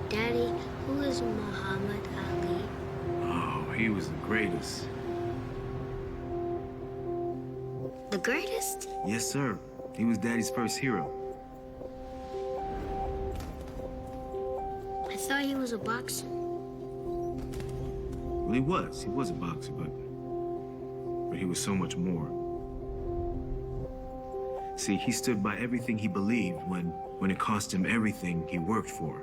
Daddy, who is Muhammad Ali? Oh, he was the greatest. The greatest? Yes, sir. He was Daddy's first hero. I thought he was a boxer. Well, he was. He was a boxer, but he was so much more. See, he stood by everything he believed when it cost him everything he worked for.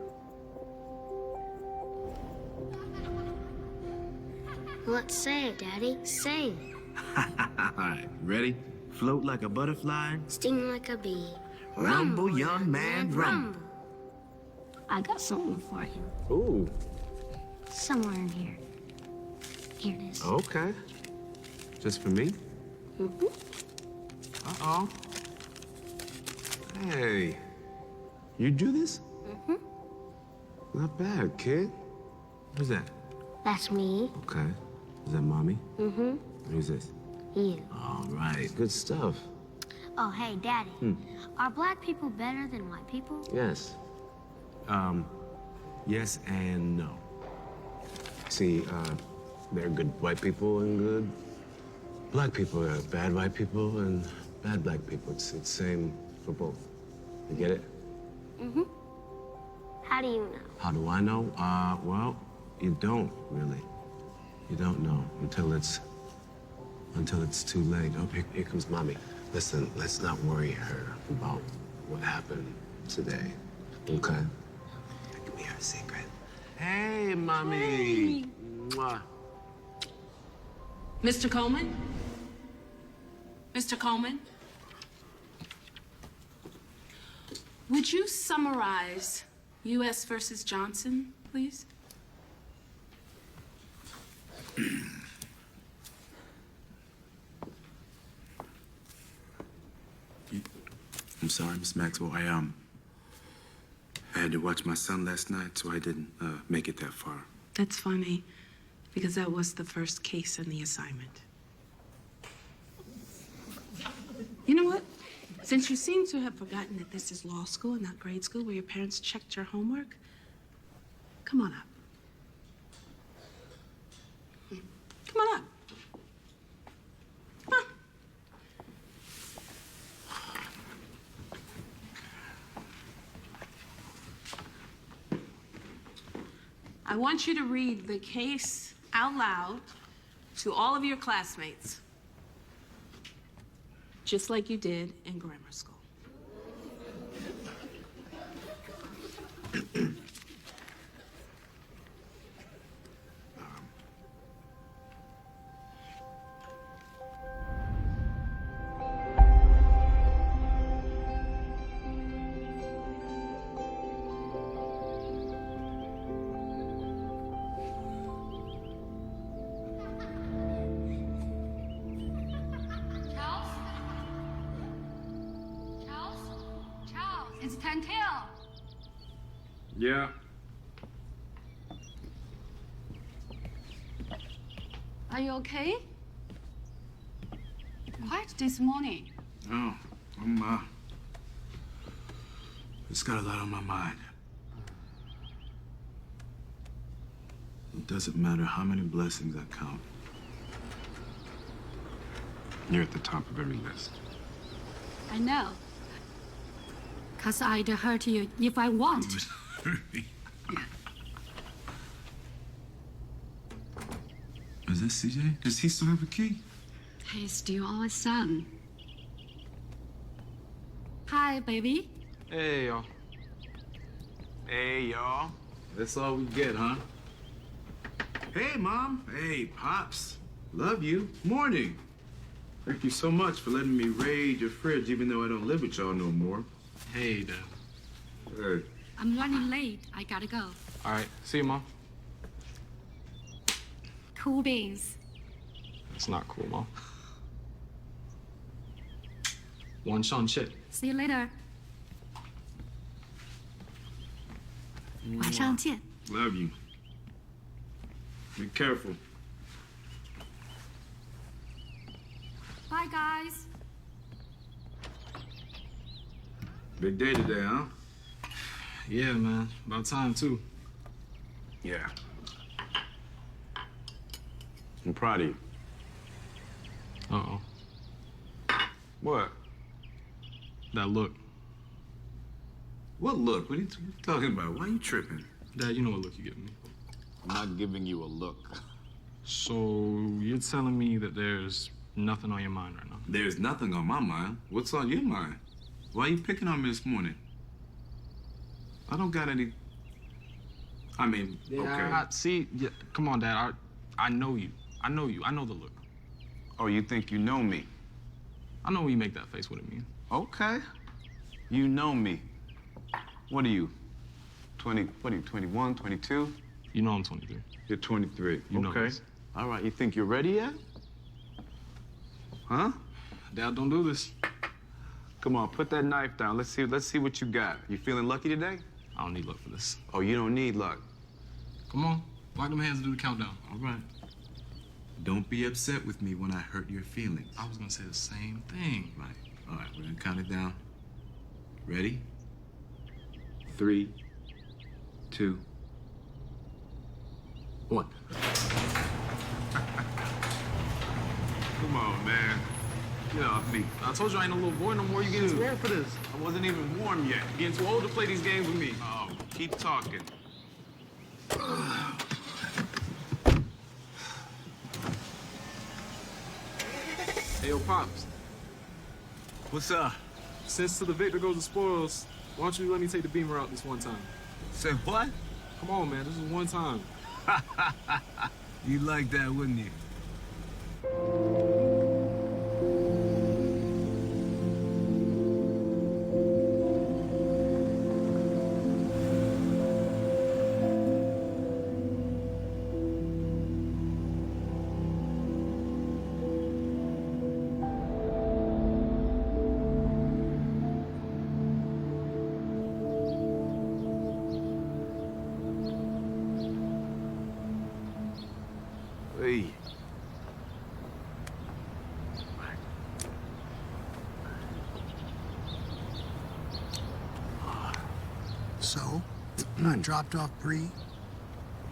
Let's say it, Daddy. Sing. All right, ready? Float like a butterfly. Sting like a bee. Rumble, young man, rumble. I got something for you. Ooh, Somewhere in here. Here it is. okay. Just for me? Mhm. Uh-oh. Hey, you do this? Mhm. Not bad, kid. Who's that? That's me. Okay. Is that mommy? Mhm. Who's this? You. All right, good stuff. Oh, hey, Daddy. Are black people better than white people? Yes. Yes and no. See, there are good white people and good black people. There are bad white people and bad black people. It's the same for both. You get it? Mhm. How do you know? How do I know? Well, you don't really. You don't know until it's too late. Oh, here comes mommy. Listen, let's not worry her about what happened today. Okay? Give me her secret. Hey, mommy. Hey. Mwah. Mr. Coleman? Mr. Coleman? Would you summarize U.S. versus Johnson, please? I'm sorry, Miss Maxwell. I had to watch my son last night, so I didn't make it that far. That's funny, because that was the first case in the assignment. You know what? Since you seem to have forgotten that this is law school and not grade school where your parents checked your homework, come on up. Come on up. Come on. I want you to read the case out loud to all of your classmates, just like you did in grammar school. Charles, it's Tantel. Yeah. Are you okay? Quiet this morning. Oh, I'm just got a lot on my mind. It doesn't matter how many blessings I count. You're at the top of every list. I know. 'Cause I'd hurt you if I want. Is that CJ? Does he still have a key? He's still our son. Hi, baby. Hey, y'all. Hey, y'all. That's all we get, huh? Hey, Mom. Hey, Pops. Love you. Morning. Thank you so much for letting me raid your fridge, even though I don't live with y'all no more. Hey, Dad. Hey. I'm running late. I gotta go. All right. See you, Mom. Cool beans. It's not cool, Mom. One Sean shit. See you later. 晚上见。 Love you. Be careful. Bye, guys. Big day today, huh? Yeah, man. About time, too. Yeah. I'm proud of you. Uh-oh. What? That look. What look? What are you talking about? Why are you tripping? Dad, you know what look you give me. I'm not giving you a look. So you're telling me that there's nothing on your mind right now? There's nothing on my mind. What's on your mind? Why are you picking on me this morning? I don't got any... I mean, okay. See, yeah, come on, Dad. I know you. I know you. I know the look. Oh, you think you know me? I know when you make that face what it means. Okay. You know me. What are you? 21, 22? You know I'm 23. You're 23. You know okay. this. All right, you think you're ready yet? Huh? Dad, don't do this. Come on, put that knife down. Let's see what you got. You feeling lucky today? I don't need luck for this. Oh, you don't need luck. Come on. Lock them hands and do the countdown. All right. Don't be upset with me when I hurt your feelings. I was gonna say the same thing. Right. All right, we're gonna count it down. Ready? 3, 2, 1. Come on, man. Get off me. I told you I ain't no little boy no more. You getting too old for this. I wasn't even warm yet. You're getting too old to play these games with me. Oh, keep talking. Hey, yo, Pops. What's up? Since to the victor goes the spoils, why don't you let me take the beamer out this one time? Say what? Come on, man. This is one time. You'd like that, wouldn't you? Hey. So, I dropped off Bree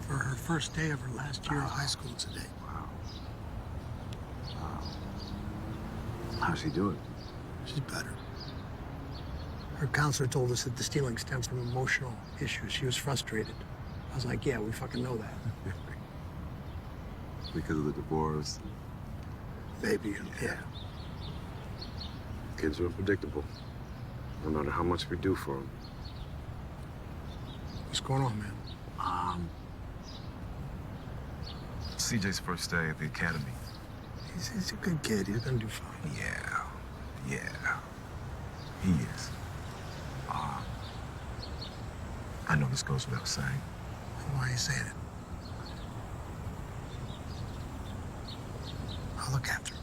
for her first day of her last year of high school today. How's she doing? She's better. Her counselor told us that the stealing stemmed from emotional issues. She was frustrated. I was like, yeah, we fucking know that. Because of the divorce. Baby, yeah. Kids are unpredictable. No matter how much we do for them. What's going on, man? CJ's first day at the academy. He's a good kid. He's gonna do fine. Yeah. He is. I know this goes without saying. Why are you saying it? I'll look after him.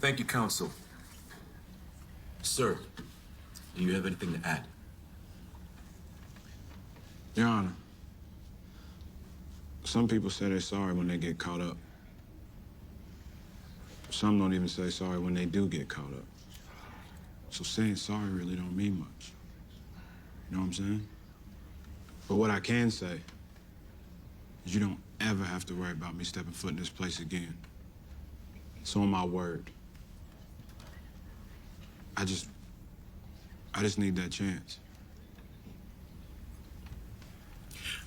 Thank you, counsel. Sir, do you have anything to add? Your Honor, some people say they're sorry when they get caught up. Some don't even say sorry when they do get caught up. So saying sorry really don't mean much. You know what I'm saying? But what I can say is you don't ever have to worry about me stepping foot in this place again. So on my word, I just need that chance.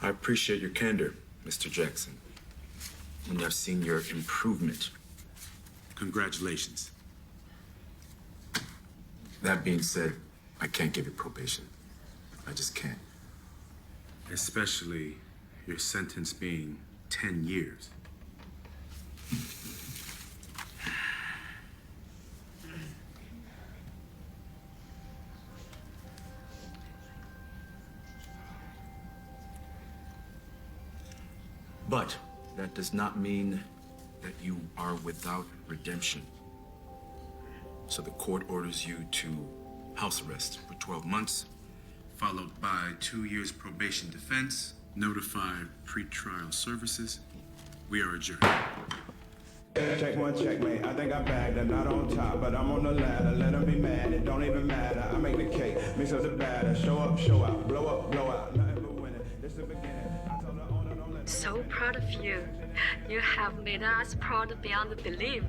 I appreciate your candor, Mr. Jackson. And I've seen your improvement. Congratulations. That being said, I can't give you probation. I just can't. Especially your sentence being 10 years. But that does not mean that you are without redemption. So the court orders you to house arrest for 12 months, followed by 2 years probation defense, notified pretrial services. We are adjourned. Check one, checkmate. I think I bagged. I'm not on top, but I'm on the ladder. Let them be mad. It don't even matter. I make the cake, mix up the batter. Show up, show out. Blow up, blow out. Nothing but winning. This is the beginning. I told the owner, don't let So proud of you. You have made us proud beyond belief.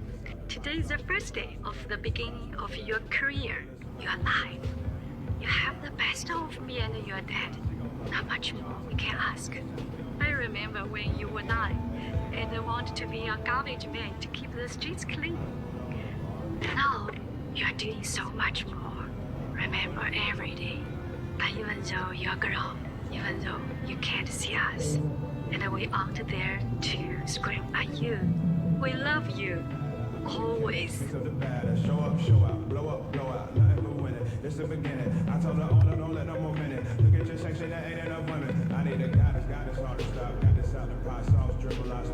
Today is the first day of the beginning of your career. You're alive. You have the best of me and your dad. Not much more we can ask. I remember when you were 9 and I wanted to be a garbage man to keep the streets clean. Now you're doing so much more. Remember every day. But even though you're grown, even though you can't see us, and we aren't there to scream at you, we love you. Always. mix up the batter. Show up, show out. Blow up, blow out. Nothing but winning. This is the beginning. I told the owner, don't let no more minute. Look at your section, there ain't enough women. I need a goddess, goddess, hard to stop. Got this out the pot sauce, dribble out.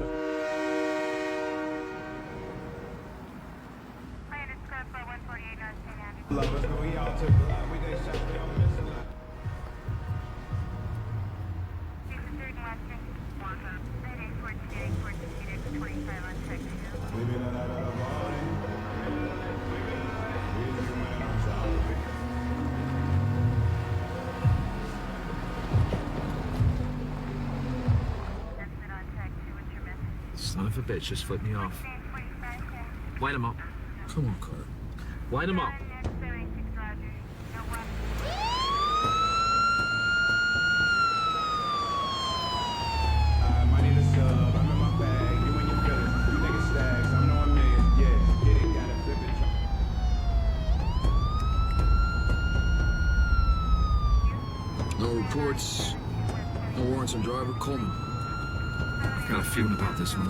Love us, but we all took a lot. We did shots, we don't miss a lot. We been a lot of the morning. We just went on top. Son of a bitch just flipped me off. Light him up. Come on, Carter. Light him up. I need a sub. I'm in my bag. You and your feelings. You think it's stacks. I'm knowing millions. Yeah, get it, gotta flip it. No reports. No warrants on driver Coleman. I got a feeling about this one.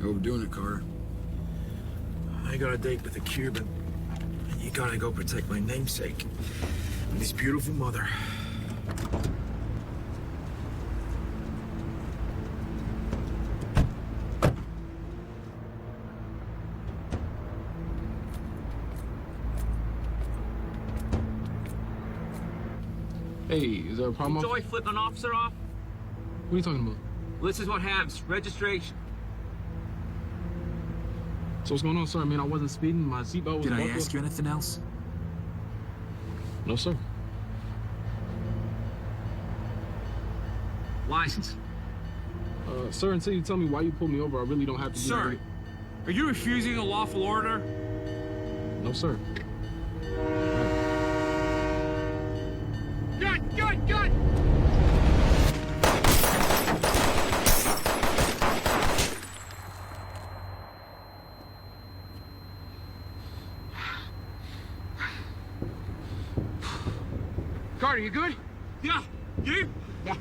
Overdoing it, Carter. I got a date with a Cuban. And you gotta go protect my namesake and his beautiful mother. Hey, is there a problem? Joy flipping an officer off? What are you talking about? Well, this is what happens. Registration. So what's going on, sir? I mean, I wasn't speeding. My seatbelt was Did I buckled. ask you anything else? No, sir. License. Sir, until you tell me why you pulled me over, I really don't have to do Sir, anything. are you refusing a lawful order? No, sir. Gun! Carter, you good? Yeah, you? Yeah.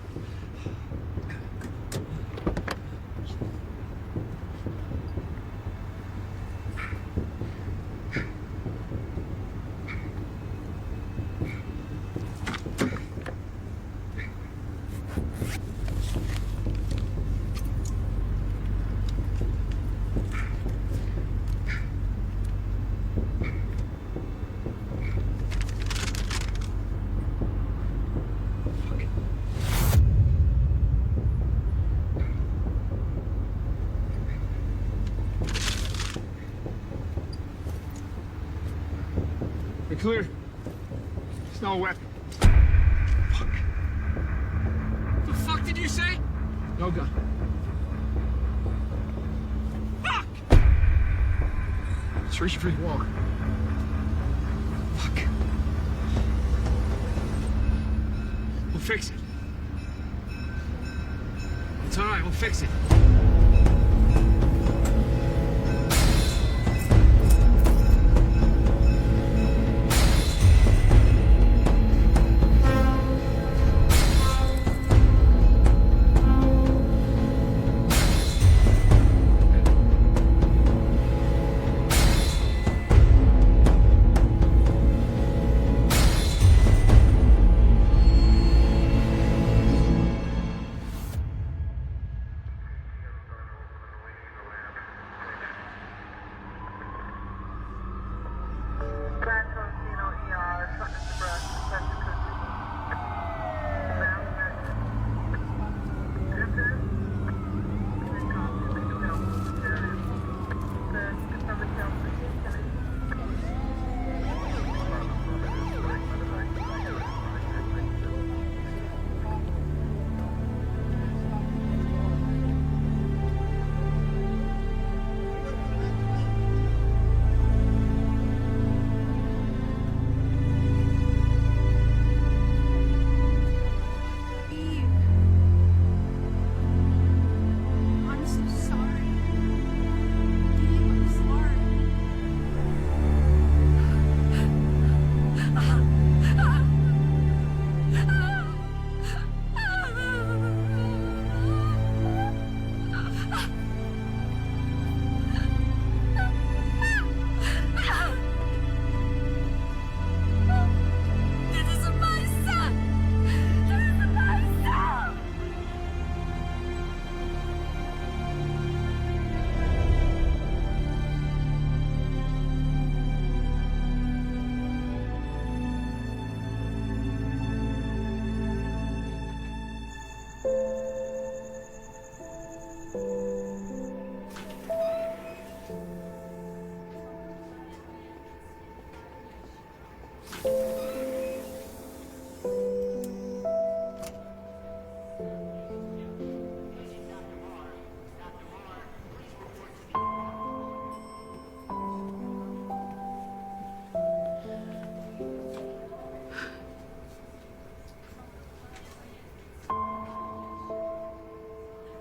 You're clear. There's no weapon. Fuck. The fuck did you say? No gun. Fuck! Search for Walker. Fuck. We'll fix it. It's all right, we'll fix it.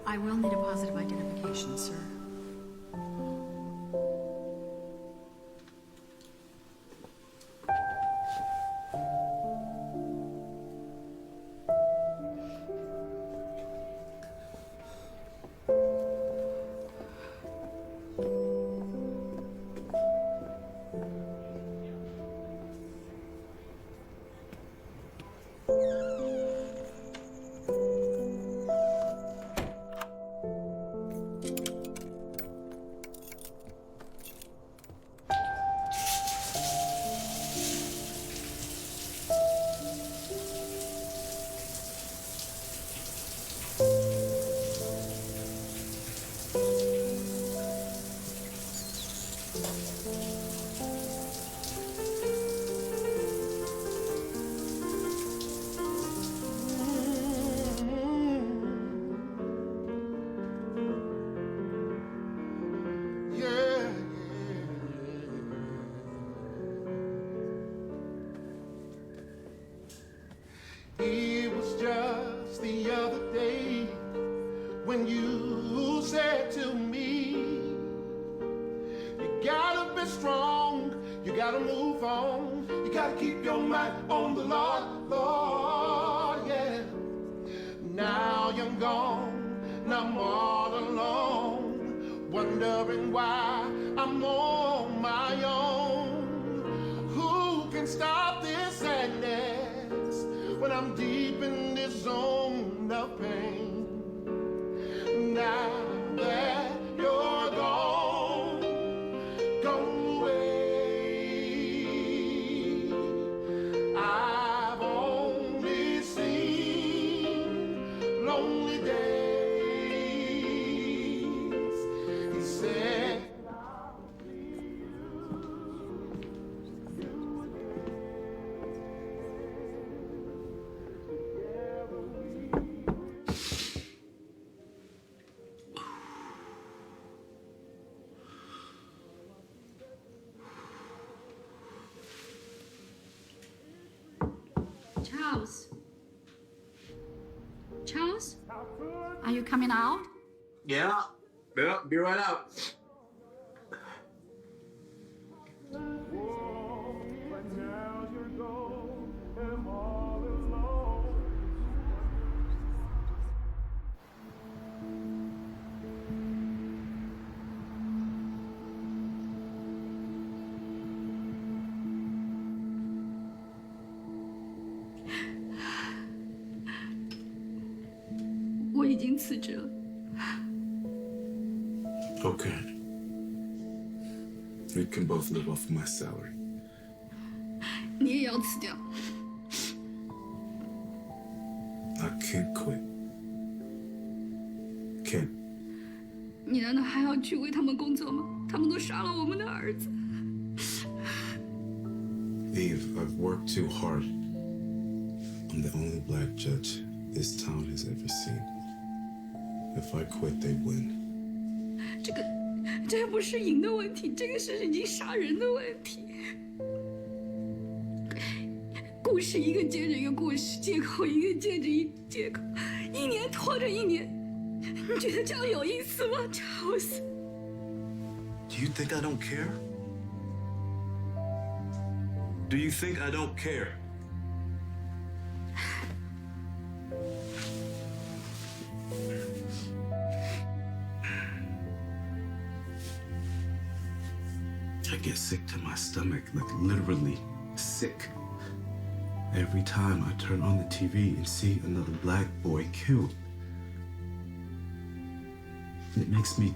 I will need a positive identification, sir. It was just the other day when you said to me, you gotta be strong, you gotta move on, you gotta keep your mind on the Lord, Lord, yeah. Now you're gone, now I'm all alone, wondering why I'm on my own. Who can stop this sadness when I'm deep in this zone of pain? Now that you're gone, gone away, I've only seen lonely days. He said, Charles. Charles? Are you coming out? Yeah. Yeah, be right out.我已经辞职了。 Okay. We can both live off of my salary. 你也要辞掉。 I can't quit. Can't. 你难道还要去为他们工作吗？他们都杀了我们的儿子。 Eve, I've worked too hard. I'm the only black judge this town has ever seen. If I quit, they win. 这不是赢的问题，这个是已经杀人的问题。故事一个接着一个故事，借口一个接着一个借口，一年拖着一年，你觉得这样有意思吗？吵死！ Do you think I don't care? Do you think I don't care? I get sick to my stomach, like literally sick. Every time I turn on the TV and see another black boy killed. It makes me,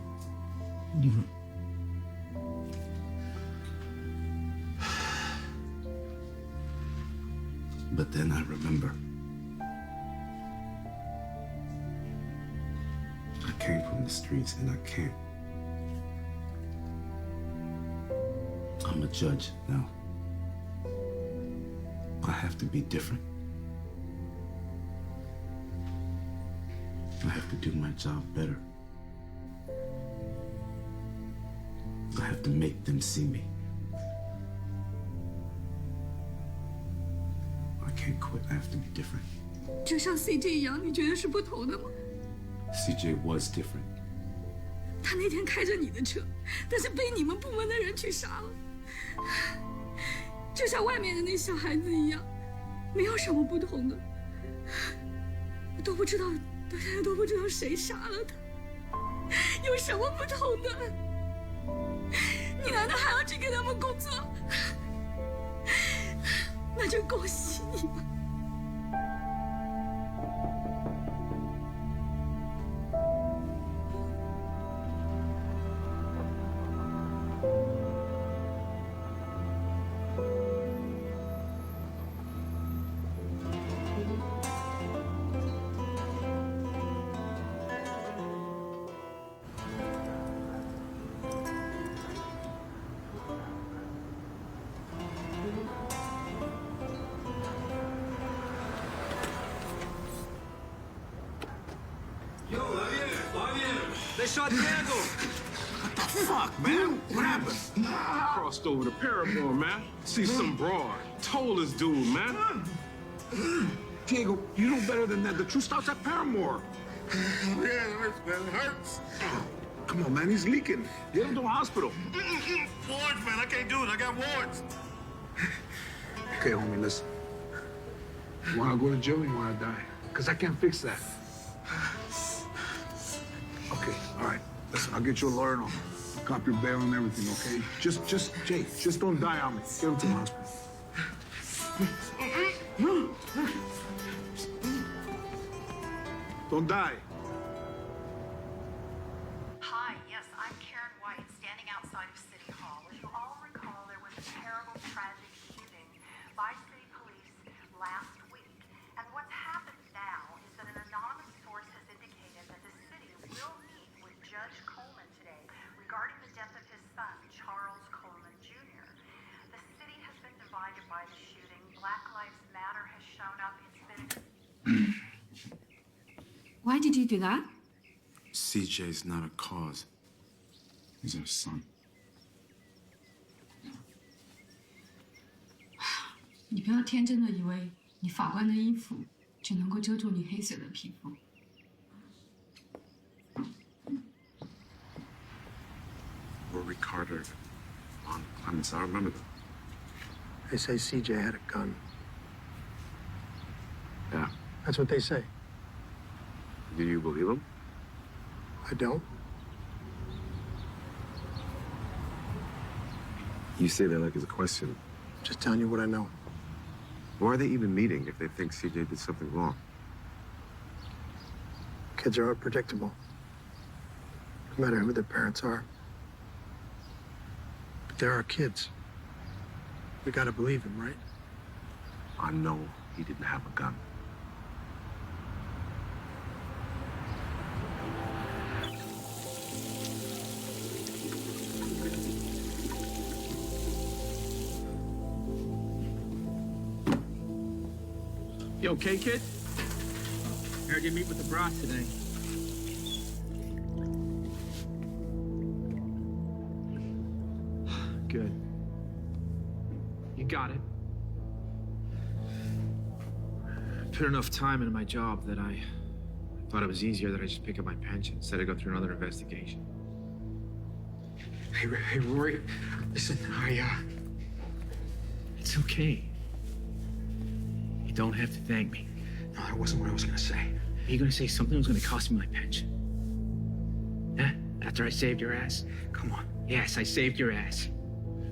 But then I remember. I came from the streets and I can't. I'm a judge now. I have to be different. I have to do my job better. I have to make them see me. I can't quit. I have to be different. 就像 CJ 一样，你觉得是不同的吗？ CJ was different. 他那天开着你的车，但是被你们部门的人去杀了，就像外面的那小孩子一样，没有什么不同的。都不知道，到现在都不知道谁杀了他，有什么不同的？你难道还要去给他们工作？那就恭喜你吧。 They shot Diego. What the fuck, man? What happened? Crossed over to Paramore, man. See some broad. Told this dude, man. Diego, you know better than that. The truth starts at Paramore. Yeah, it hurts, man. It hurts. Come on, man. He's leaking. Get him to a hospital. Warrants, man. I can't do it. I got warrants. Okay, homie, listen. You want to go to jail or you want to die? Because I can't fix that. Okay, all right. Listen, I'll get you a lawyer and I'll cop your bail and everything, okay? Jake, just don't die on me. Get him to the hospital. Don't die. Hi, yes, I'm Karen White, standing outside of City Hall. As you all recall, there was a terrible, tragic shooting by city police last week. And what's happened now is that an anonymous source has indicated that the city will meet with Judge Coleman today regarding the death of his son, Charles Coleman Jr. The city has been divided by the shooting. Black Lives Matter has shown up. It's been... Why did you do that? CJ's not a cause. He's our son. 你不要天真的以为你法官的衣服就能够遮住你黑色的皮肤。Rory Carter, Lon Clements, I remember them. They say CJ had a gun. Yeah. That's what they say. Do you believe them? I don't. You say that like it's a question. Just telling you what I know. Why are they even meeting if they think CJ did something wrong? Kids are unpredictable. No matter who their parents are. But there are kids. We gotta believe him, right? I know he didn't have a gun. You okay, kid? Heard you meet with the boss today. Good. You got it. I put enough time into my job that I thought it was easier that I just pick up my pension instead of go through another investigation. Hey, Rory, listen, It's okay. You don't have to thank me. No, that wasn't what I was gonna say. Are you gonna say something was gonna cost me my pension? Huh? After I saved your ass? Come on. Yes, I saved your ass.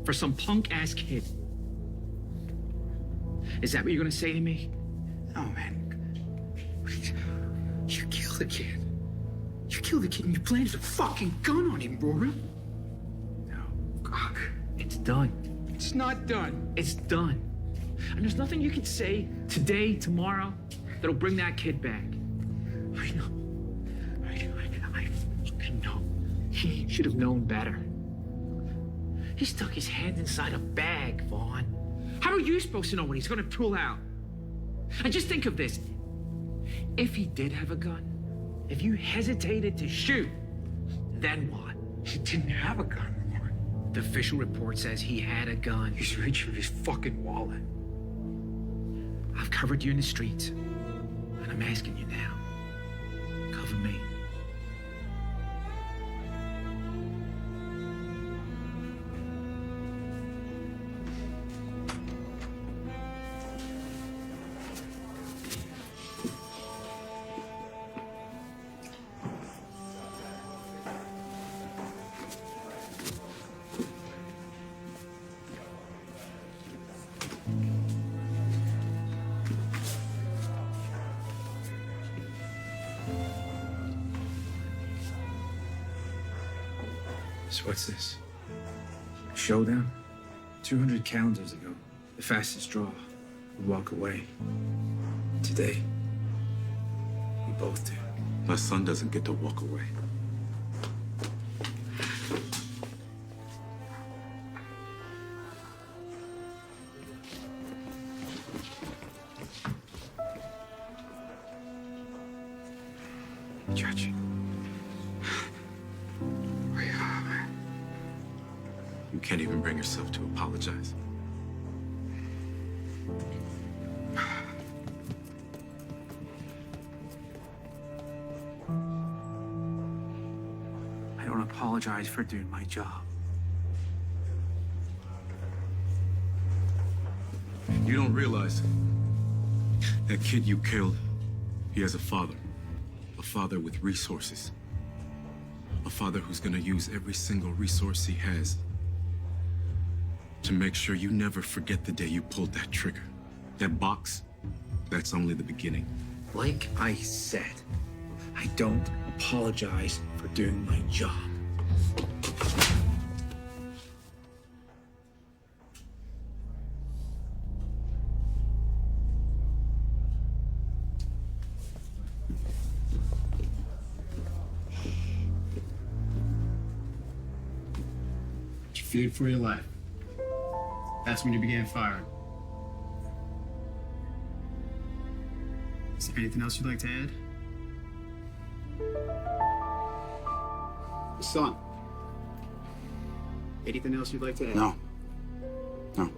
For some punk-ass kid. Is that what you're gonna say to me? No, man. You killed the kid. You killed the kid and you planted a fucking gun on him, Rory. No. God, it's done. It's not done. It's done. And there's nothing you can say today, tomorrow, that'll bring that kid back. I know. I fucking know. He should have known better. He stuck his hand inside a bag, Vaughn. How are you supposed to know when he's gonna pull out? And just think of this. If he did have a gun, if you hesitated to shoot, then what? He didn't have a gun, Rory. The official report says he had a gun. He's reaching for his fucking wallet. I've covered you in the streets, and I'm asking you now. Cover me. So what's this? Showdown? 200 calendars ago, the fastest draw would walk away. Today, we both do. My son doesn't get to walk away. Judge. You can't even bring yourself to apologize. I don't apologize for doing my job. You don't realize that kid you killed, he has a father with resources. A father who's gonna use every single resource he has to make sure you never forget the day you pulled that trigger. That box, that's only the beginning. Like I said, I don't apologize for doing my job. You feared for your life. That's when you began firing. Is there anything else you'd like to add? Son, anything else you'd like to add? No. No.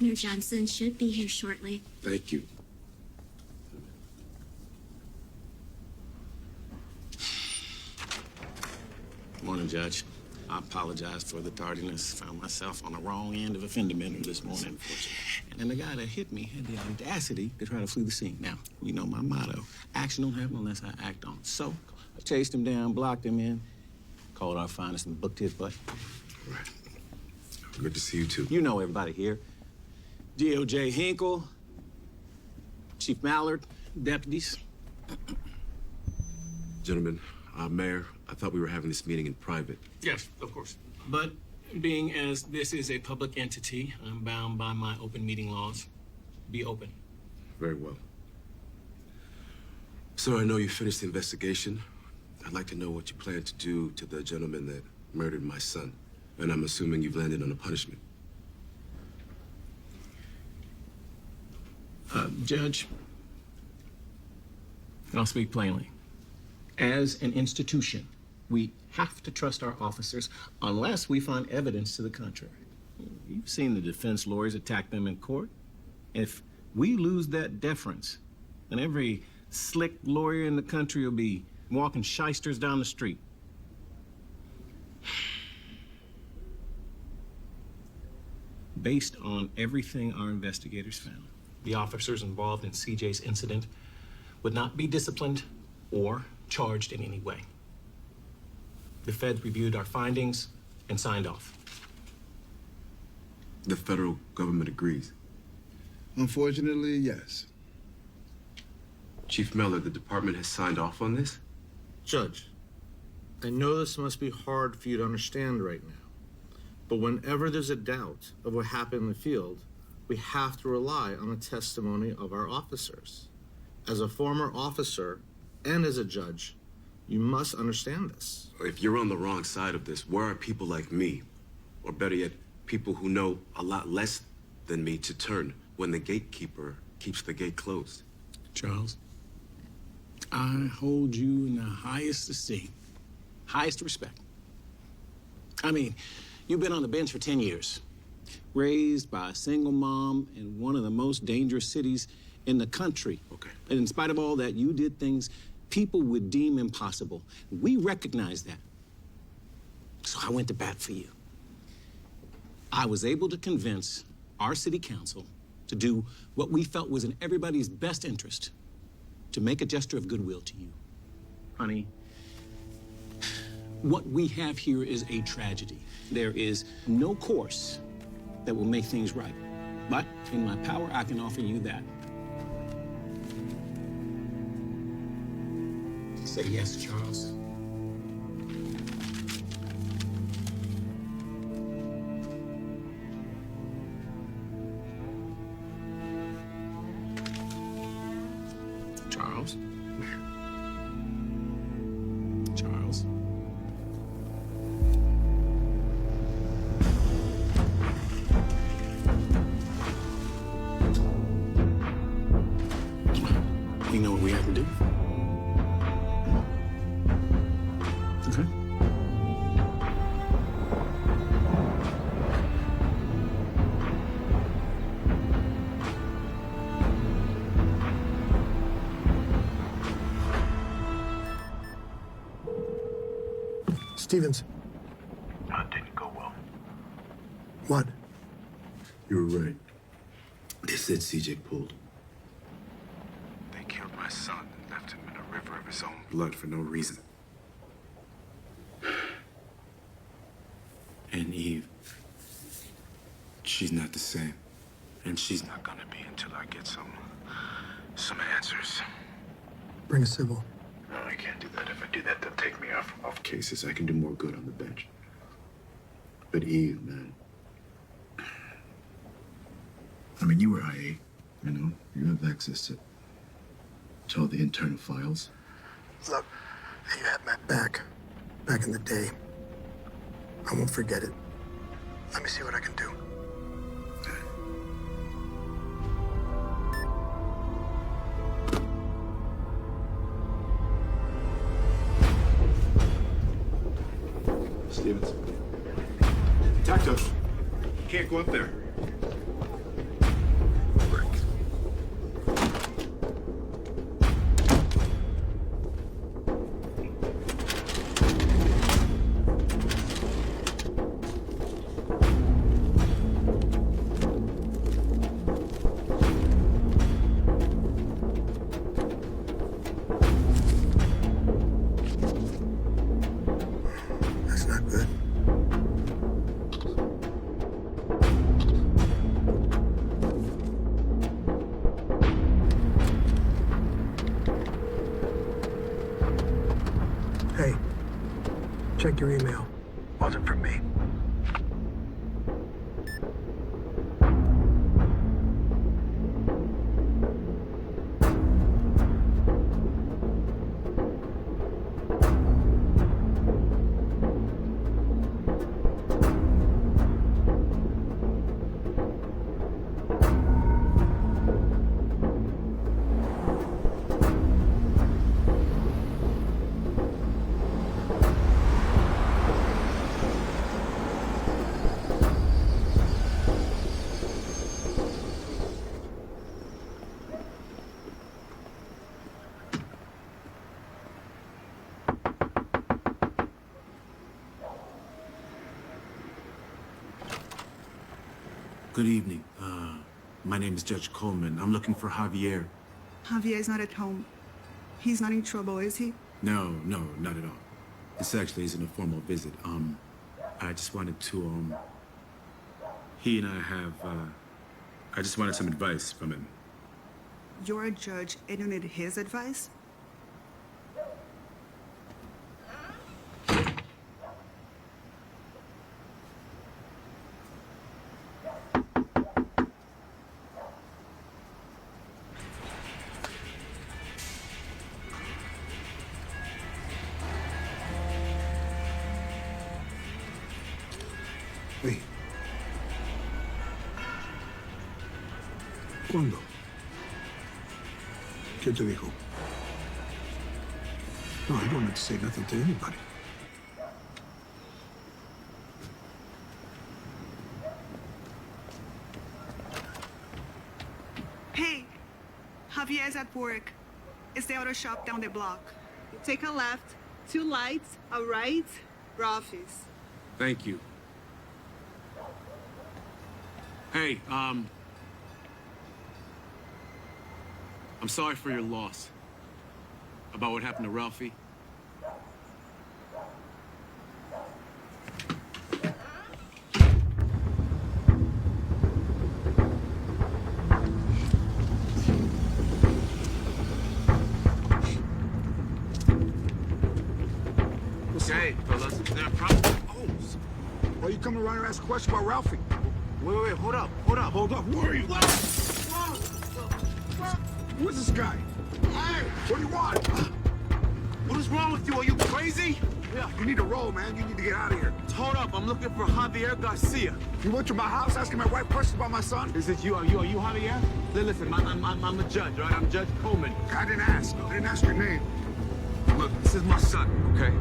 Mayor Johnson should be here shortly. Thank you. Morning, Judge. I apologize for the tardiness. Found myself on the wrong end of a fender bender this morning. And then the guy that hit me had the audacity to try to flee the scene. Now, you know my motto, action don't happen unless I act on it. So I chased him down, blocked him in, called our finest and booked his butt. Right. Good to see you, too. You know everybody here. DOJ Hinkle, Chief Mallard, deputies. Gentlemen, Mayor, I thought we were having this meeting in private. Yes, of course. But being as this is a public entity, I'm bound by my open meeting laws. Be open. Very well. Sir, I know you finished the investigation. I'd like to know what you plan to do to the gentleman that murdered my son. And I'm assuming you've landed on a punishment. Judge, and I'll speak plainly. As an institution, we have to trust our officers unless we find evidence to the contrary. You've seen the defense lawyers attack them in court. If we lose that deference, then every slick lawyer in the country will be walking shysters down the street. Based on everything our investigators found, the officers involved in CJ's incident would not be disciplined or charged in any way. The feds reviewed our findings and signed off. The federal government agrees. Unfortunately, yes. Chief Mallard, the department has signed off on this? Judge, I know this must be hard for you to understand right now, but whenever there's a doubt of what happened in the field, we have to rely on the testimony of our officers. As a former officer and as a judge, you must understand this. If you're on the wrong side of this, where are people like me, or better yet, people who know a lot less than me to turn when the gatekeeper keeps the gate closed? Charles, I hold you in the highest esteem, highest respect. I mean, you've been on the bench for 10 years, raised by a single mom in one of the most dangerous cities in the country. Okay. And in spite of all that, you did things people would deem impossible. We recognize that. So I went to bat for you. I was able to convince our city council to do what we felt was in everybody's best interest, to make a gesture of goodwill to you. Honey, what we have here is a tragedy. There is no course that will make things right. But in my power, I can offer you that. Say yes, Charles. Charles? Charles? You know what we have to do? Okay. Stevens. That didn't go well. What? You were right. They said CJ pulled. They killed my son and left him in a river of his own blood for no reason. And Eve, she's not the same. And she's not gonna be until I get some answers. Bring a civil. No, I can't do that. If I do that, they'll take me off cases. I can do more good on the bench. But Eve, man. I mean, you were IA, you know? You have access to all the internal files. Look, you had my back in the day. I won't forget it. Let me see what I can do. Stevens. Detective. Can't go up there. check your email. Wasn't from me. Good evening. My name is Judge Coleman. I'm looking for Javier. Javier is not at home. He's not in trouble, is he? No, not at all. This actually isn't a formal visit. I just wanted to, he and I have, I just wanted some advice from him. You're a judge and you need his advice? Hey. ¿Cuándo? ¿Qué te dijo? No, you don't have to say nothing to anybody. Hey, Javier's at work. It's the auto shop down the block. You take a left, 2 lights, a right, our office. Thank you. Hey, I'm sorry for your loss. About what happened to Ralphie. Hey, fellas, is there a problem? Why you coming around and ask a question about Ralphie? Wait, hold up. Who are you? Who is this guy? Hey, what do you want? What is wrong with you? Are you crazy? Yeah, you need to roll, man. You need to get out of here. Hold up, I'm looking for Javier Garcia. You went to my house asking my wife questions about my son? Is it you? Are you Javier? Listen, I'm a judge, right? I'm Judge Coleman. I didn't ask. I didn't ask your name. Look, this is my son, okay?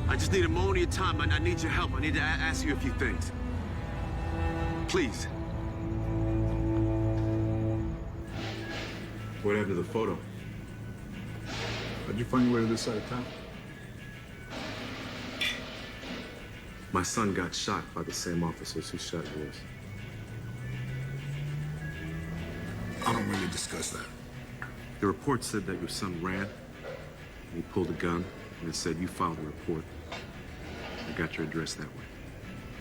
I just need a moment of your time. I need your help. I need to ask you a few things. Please. What happened to the photo? How'd you find your way to this side of town? My son got shot by the same officers who shot yours. I don't really discuss that. The report said that your son ran, and he pulled a gun, and it said you filed a report. I got your address that way.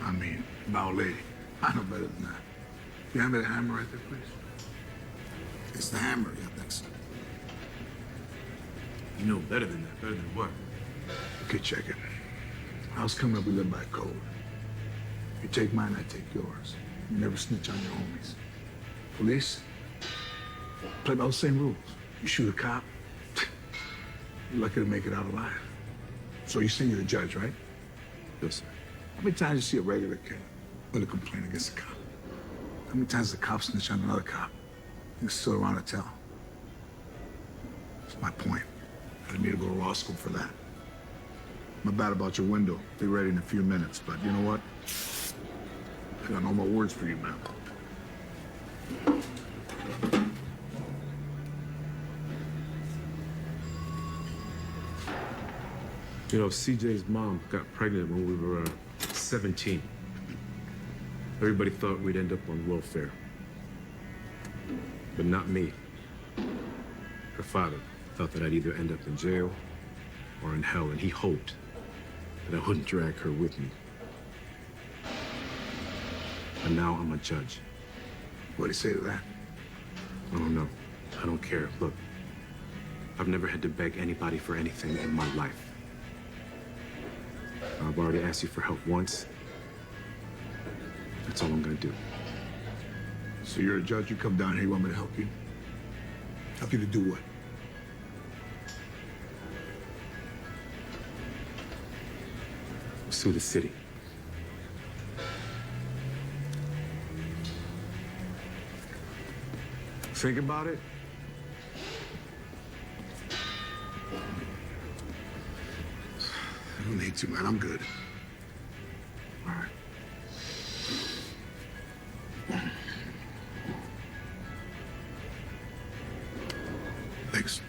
I mean, Bow Lady. I know better than that. You hand me the hammer right there, please? It's the hammer, yeah, thanks. You know better than that. Better than what? Okay, check it. House coming up, we live by code. You take mine, I take yours. You never snitch on your homies. Police, play by the same rules. You shoot a cop, you're lucky to make it out alive. So you say you're a judge, right? Yes, sir. How many times you see a regular kid with a complaint against a cop? How many times the cop snitch on another cop? You're still around to tell. That's my point. I didn't need to go to law school for that. I'm bad about your window. Be ready in a few minutes, but you know what? I got no more words for you, man. You know, CJ's mom got pregnant when we were 17. Everybody thought we'd end up on welfare. But not me. Her father thought that I'd either end up in jail or in hell, and he hoped that I wouldn't drag her with me. But now I'm a judge. What do you say to that? I don't know. I don't care. Look, I've never had to beg anybody for anything in my life. I've already asked you for help once. That's all I'm gonna do. So you're a judge, you come down here, you want me to help you? Help you to do what? Sue the city. Think about it. I don't need to, man. I'm good. All right. Thanks.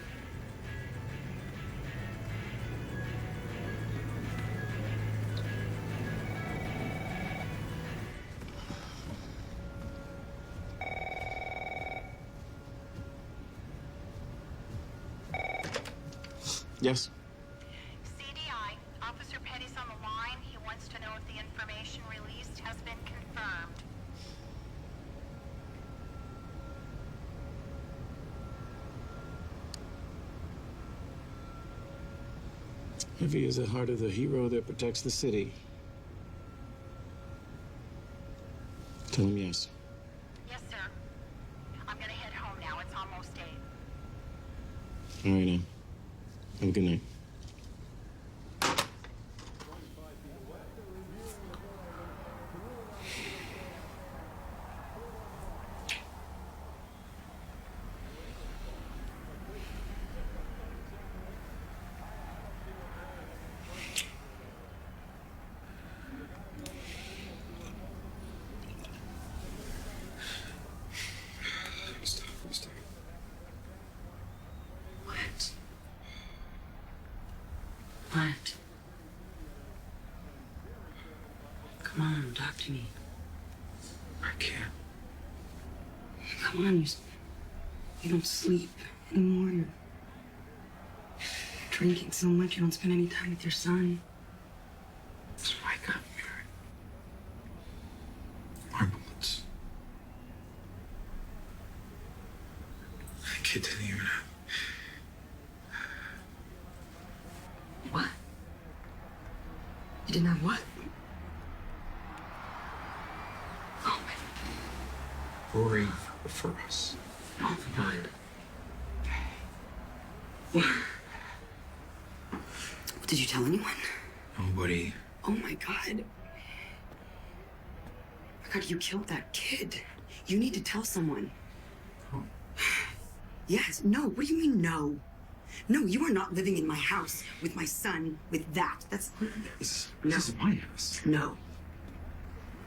Yes. CDI, Officer Petty's on the line. He wants to know if the information released has been confirmed. Heavy is the heart of the hero that protects the city. Tell him yes. Yes, sir. I'm gonna head home now. It's almost 8. All right, now. Have a good night. Stop. What? What? Come on, talk to me. I can't. Come on, you don't sleep anymore. You're drinking so much you don't spend any time with your son. That's why I got married. My bullets. That kid didn't even have. What? You didn't have what? Oh, Rory for us. oh my God. Did you tell anyone? Nobody. Oh my God. My God, you killed that kid. You need to tell someone. Oh. Yes, no. What do you mean, no? No, you are not living in my house with my son with that. That's. This is my house. No.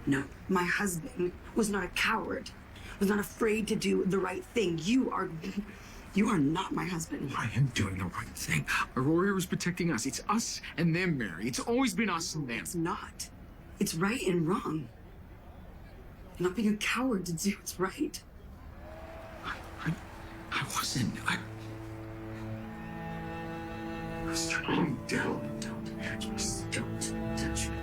No. My husband was not a coward, was not afraid to do the right thing. You are not my husband. I am doing the right thing. Aurora was protecting us. It's us and them, Mary. It's always been us and them. It's not. It's right and wrong. You're not being a coward to do what's right. I wasn't. I was trying to. Don't touch me.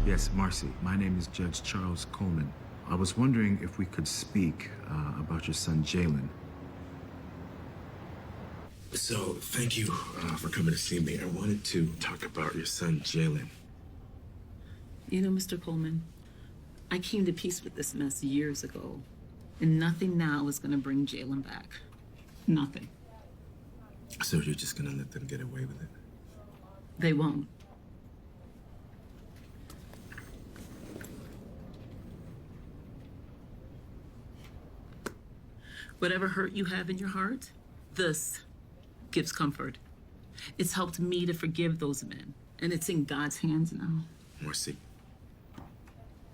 Yes, Marcy. My name is Judge Charles Coleman. I was wondering if we could speak about your son, Jalen. So, thank you for coming to see me. I wanted to talk about your son, Jalen. You know, Mr. Coleman, I came to peace with this mess years ago, and nothing now is going to bring Jalen back. Nothing. So you're just gonna let them get away with it? They won't. Whatever hurt you have in your heart, this gives comfort. It's helped me to forgive those men, and it's in God's hands now. Marcy,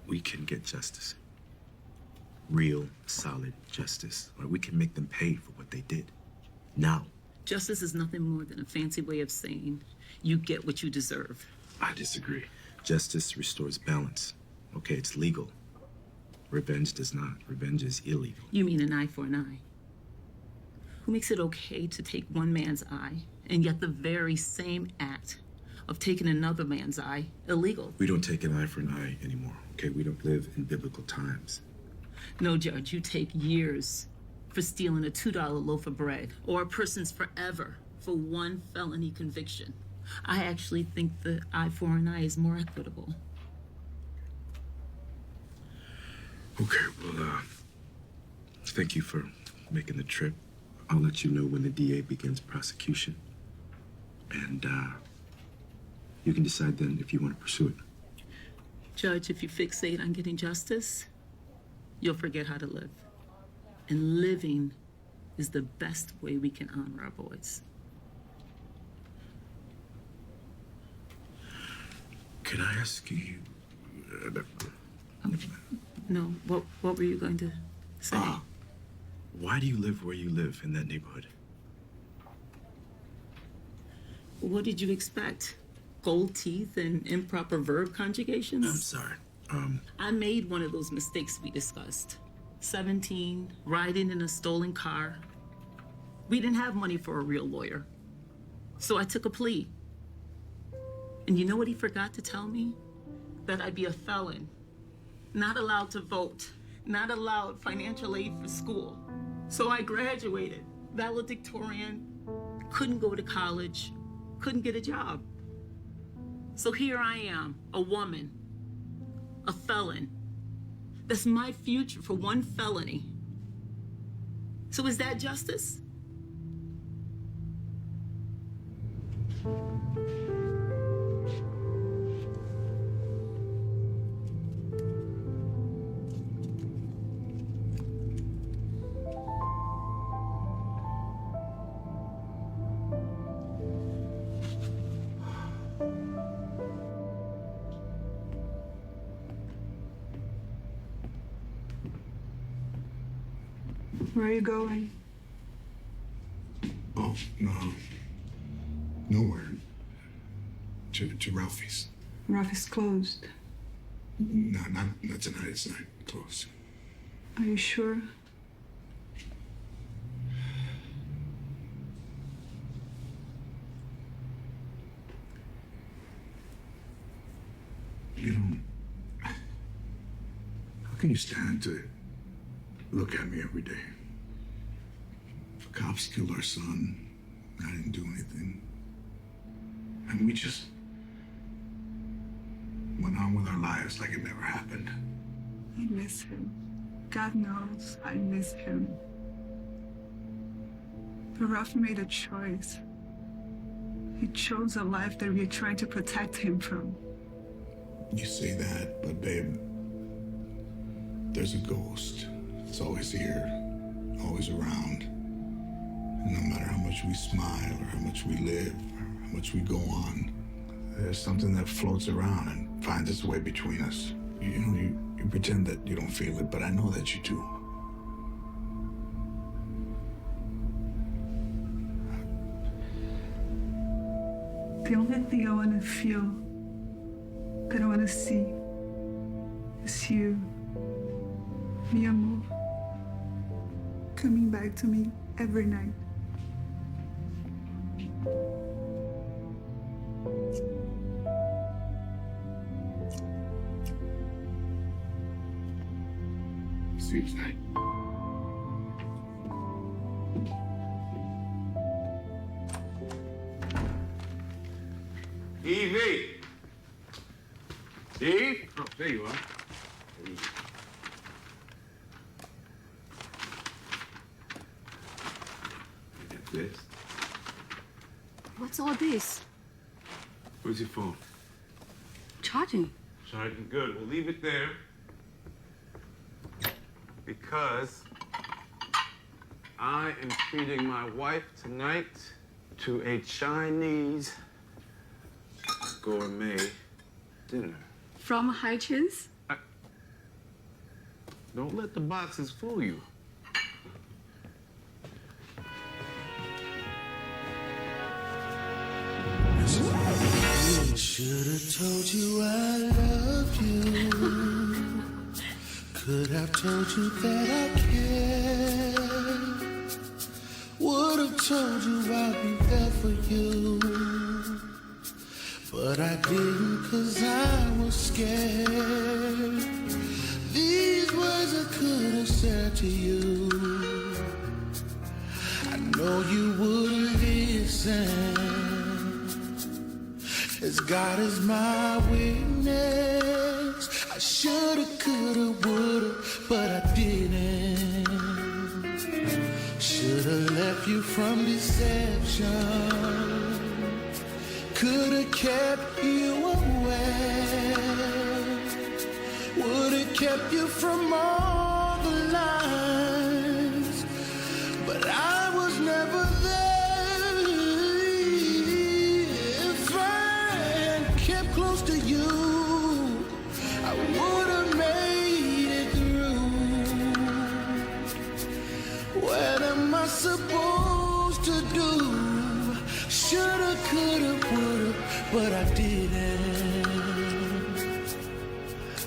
we can get justice. Real, solid justice. Or we can make them pay for what they did. Now. Justice is nothing more than a fancy way of saying you get what you deserve. I disagree. Justice restores balance. Okay, it's legal. Revenge does not. Revenge is illegal. You mean an eye for an eye? Who makes it okay to take one man's eye and yet the very same act of taking another man's eye illegal? We don't take an eye for an eye anymore, okay? We don't live in biblical times. No, Judge, you take years for stealing a $2 loaf of bread, or a person's forever for one felony conviction. I actually think the eye for an eye is more equitable. Okay, well, thank you for making the trip. I'll let you know when the DA begins prosecution. And you can decide then if you want to pursue it. Judge, if you fixate on getting justice, you'll forget how to live. And living is the best way we can honor our boys. Can I ask you? No, what were you going to say? Why do you live where you live in that neighborhood? What did you expect? Gold teeth and improper verb conjugations? I'm sorry. I made one of those mistakes we discussed. 17, riding in a stolen car. We didn't have money for a real lawyer. So I took a plea. And you know what he forgot to tell me? That I'd be a felon, not allowed to vote, not allowed financial aid for school. So I graduated, valedictorian, couldn't go to college, couldn't get a job. So here I am, a woman, a felon. That's my future for one felony. So is that justice? Where are you going? Oh, no. Nowhere. To Ralphie's. Ralph is closed. No, not tonight. It's not closed. Are you sure? You don't... How can you stand to look at me every day? The cops killed our son. I didn't do anything. And we just went on with our lives like it never happened. I miss him. God knows I miss him. But Ralph made a choice. He chose a life that we're trying to protect him from. You say that, but babe, there's a ghost. It's always here, always around. And no matter how much we smile or how much we live or how much we go on, there's something that floats around and finds its way between us. You pretend that you don't feel it, but I know that you do. The only thing I want to feel, that I want to see, is you, mi amor, coming back to me every night. See you tonight. Evie! Eve? Oh, there you are. This? What's all this? Where's your phone? Charging. Charging good. We'll leave it there. Because I am treating my wife tonight to a Chinese gourmet dinner. From Haichens? Don't let the boxes fool you. Should've told you I love you. Could have told you that I care. Would've told you I'd be there for you. But I didn't 'cause I was scared. These words I could have said to you. I know you wouldn't listen. As God is my witness, I shoulda, coulda, woulda, but I didn't. Shoulda left you from deception. Coulda kept you away. Woulda kept you from all the lies, but I was never there. Close to you, I would have made it through. What am I supposed to do? Shoulda, coulda, woulda, but I didn't.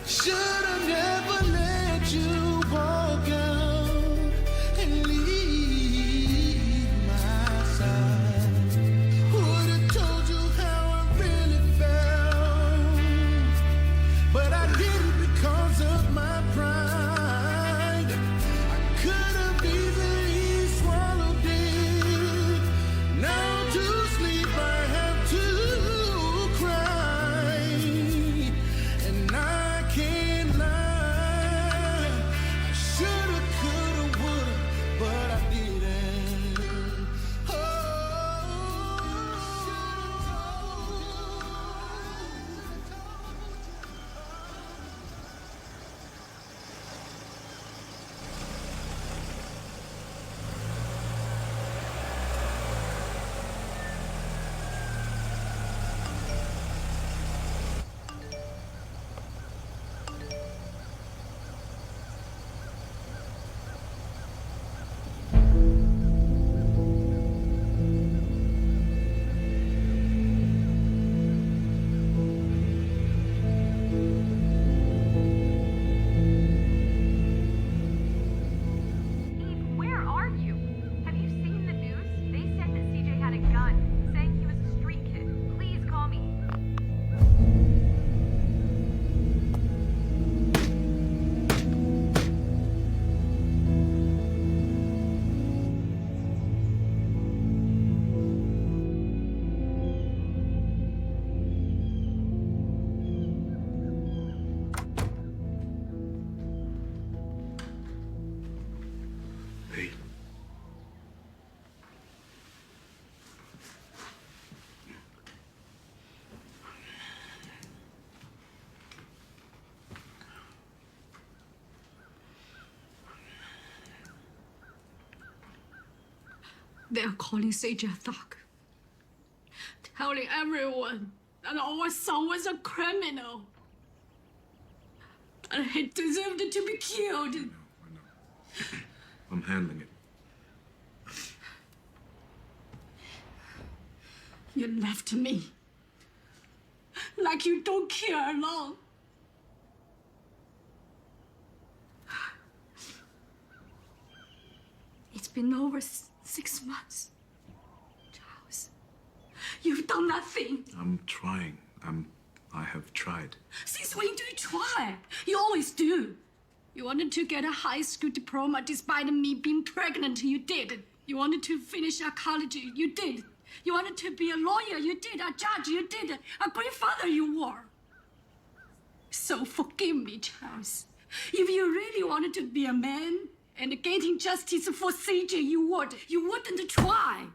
Shoulda never let you walk out and leave my side. Woulda told you how I really felt, but I didn't because of my pride. I could have easily swallowed it. Now to sleep I have to cry, and I can't lie. I shoulda, coulda, woulda, but I didn't. Where are you? Have you seen the news? They said that CJ had a gun, saying he was a street kid. Please call me. Hey. They're calling CJ a thug. Telling everyone that our son was a criminal. And he deserved to be killed. I'm handling it. You left me. Like you don't care alone. It's been over 6 months. Charles, you've done nothing. I'm trying. I have tried. Since when do you try? You always do. You wanted to get a high school diploma despite me being pregnant. You did. You wanted to finish college. You did. You wanted to be a lawyer. You did. A judge. You did. A great father you were. So forgive me, Charles. If you really wanted to be a man and getting justice for CJ, you would. You wouldn't try.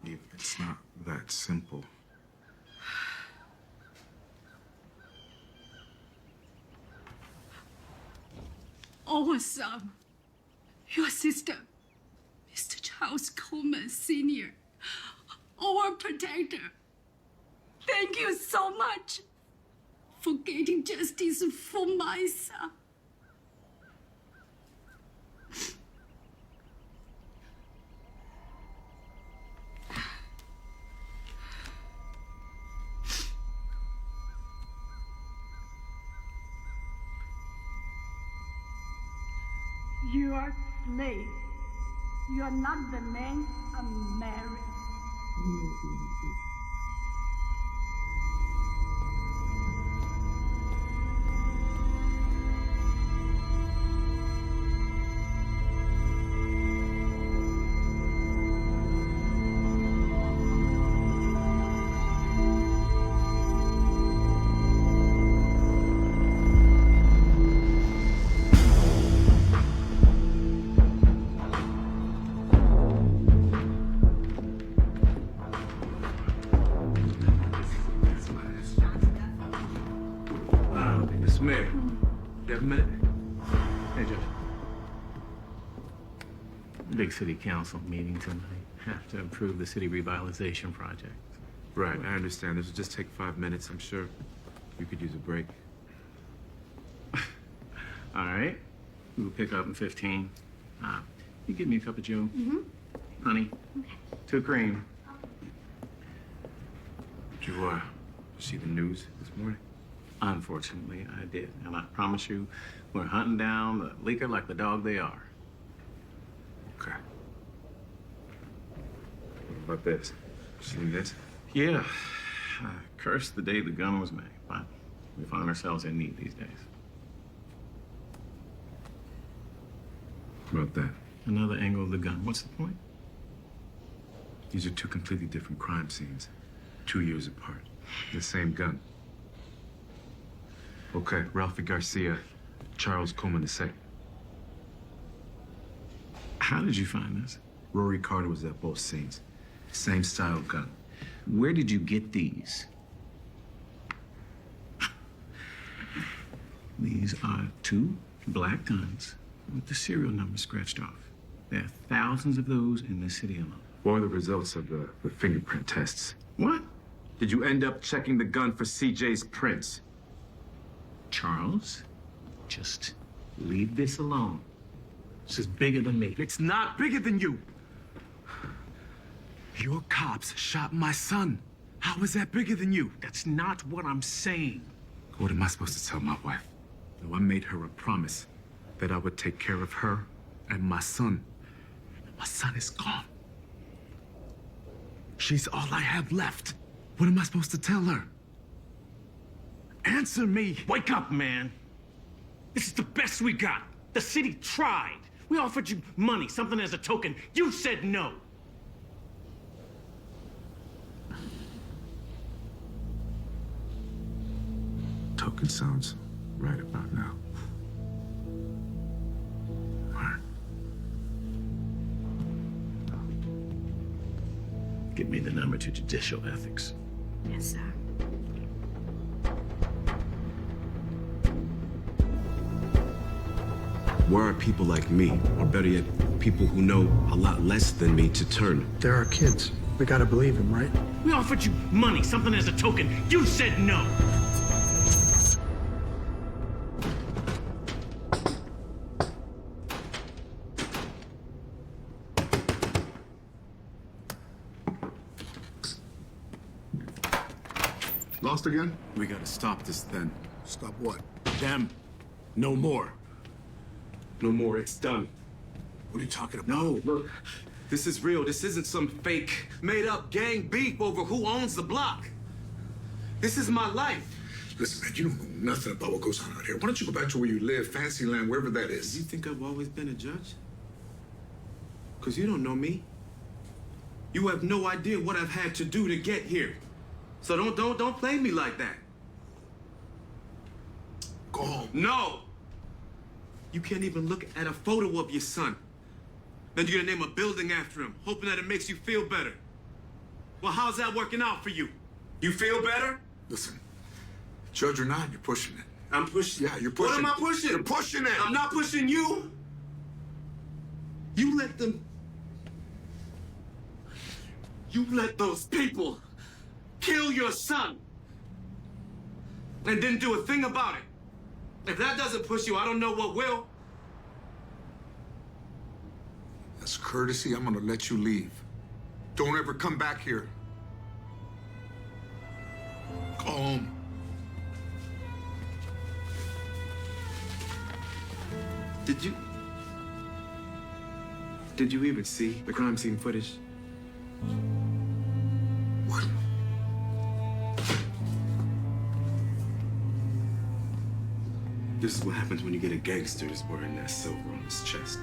Eve, it's not that simple. Our son, your sister, Charles Coleman Sr., our protector. Thank you so much for getting justice for my son. You are slave. You are not the man I'm married. Mr. Mayor, you have a minute? Hey, Judge. Big city council meeting tonight. Have to approve the city revitalization project. Right, I understand. This will just take 5 minutes, I'm sure. You could use a break. All right. We'll pick up in 15. You give me a cup of Joe? Honey. Okay. 2 cream. Did you see the news this morning? Unfortunately, I did. And I promise you, we're hunting down the leaker like the dog they are. Okay. What about this? Seen this? Yeah. Curse the day the gun was made, but we find ourselves in need these days. What about that? Another angle of the gun. What's the point? These are 2 completely different crime scenes. 2 years apart. The same gun. Okay, Ralphie Garcia, Charles Coleman II. How did you find this? Rory Carter was at both scenes. Same style gun. Where did you get these? These are 2 black guns with the serial number scratched off. There are thousands of those in this city alone. What are the results of the fingerprint tests? What? Did you end up checking the gun for CJ's prints? Charles, just leave this alone. This is bigger than me. It's not bigger than you. Your cops shot my son. How is that bigger than you? That's not what I'm saying. What am I supposed to tell my wife? No, I made her a promise that I would take care of her and my son. My son is gone. She's all I have left. What am I supposed to tell her? Answer me! Wake up, man. This is the best we got. The city tried. We offered you money, something as a token. You said no. Token sounds right about now. Right. Give me the number to judicial ethics. Yes, sir. Where are people like me, or better yet, people who know a lot less than me to turn? They're our kids. We gotta believe him, right? We offered you money, something as a token. You said no. Lost again? We gotta stop this then. Stop what? Them. No more. No more. It's done. What are you talking about? No, look. This is real. This isn't some fake, made-up gang beef over who owns the block. This is my life. Listen, man, you don't know nothing about what goes on out here. Why don't you go back to where you live, Fantasyland, wherever that is? You think I've always been a judge? Because you don't know me. You have no idea what I've had to do to get here. So don't play me like that. Go home. No! You can't even look at a photo of your son. Then you're gonna name a building after him, hoping that it makes you feel better. Well, how's that working out for you? You feel better? Listen, judge or not, you're pushing it. I'm pushing. Yeah, you're pushing. What am I pushing? You're pushing it. I'm not pushing you. You let them You let those people kill your son and didn't do a thing about it. If that doesn't push you, I don't know what will. As courtesy, I'm gonna let you leave. Don't ever come back here. Go home. Did you even see the crime scene footage? What? This is what happens when you get a gangster that's wearing that silver on his chest.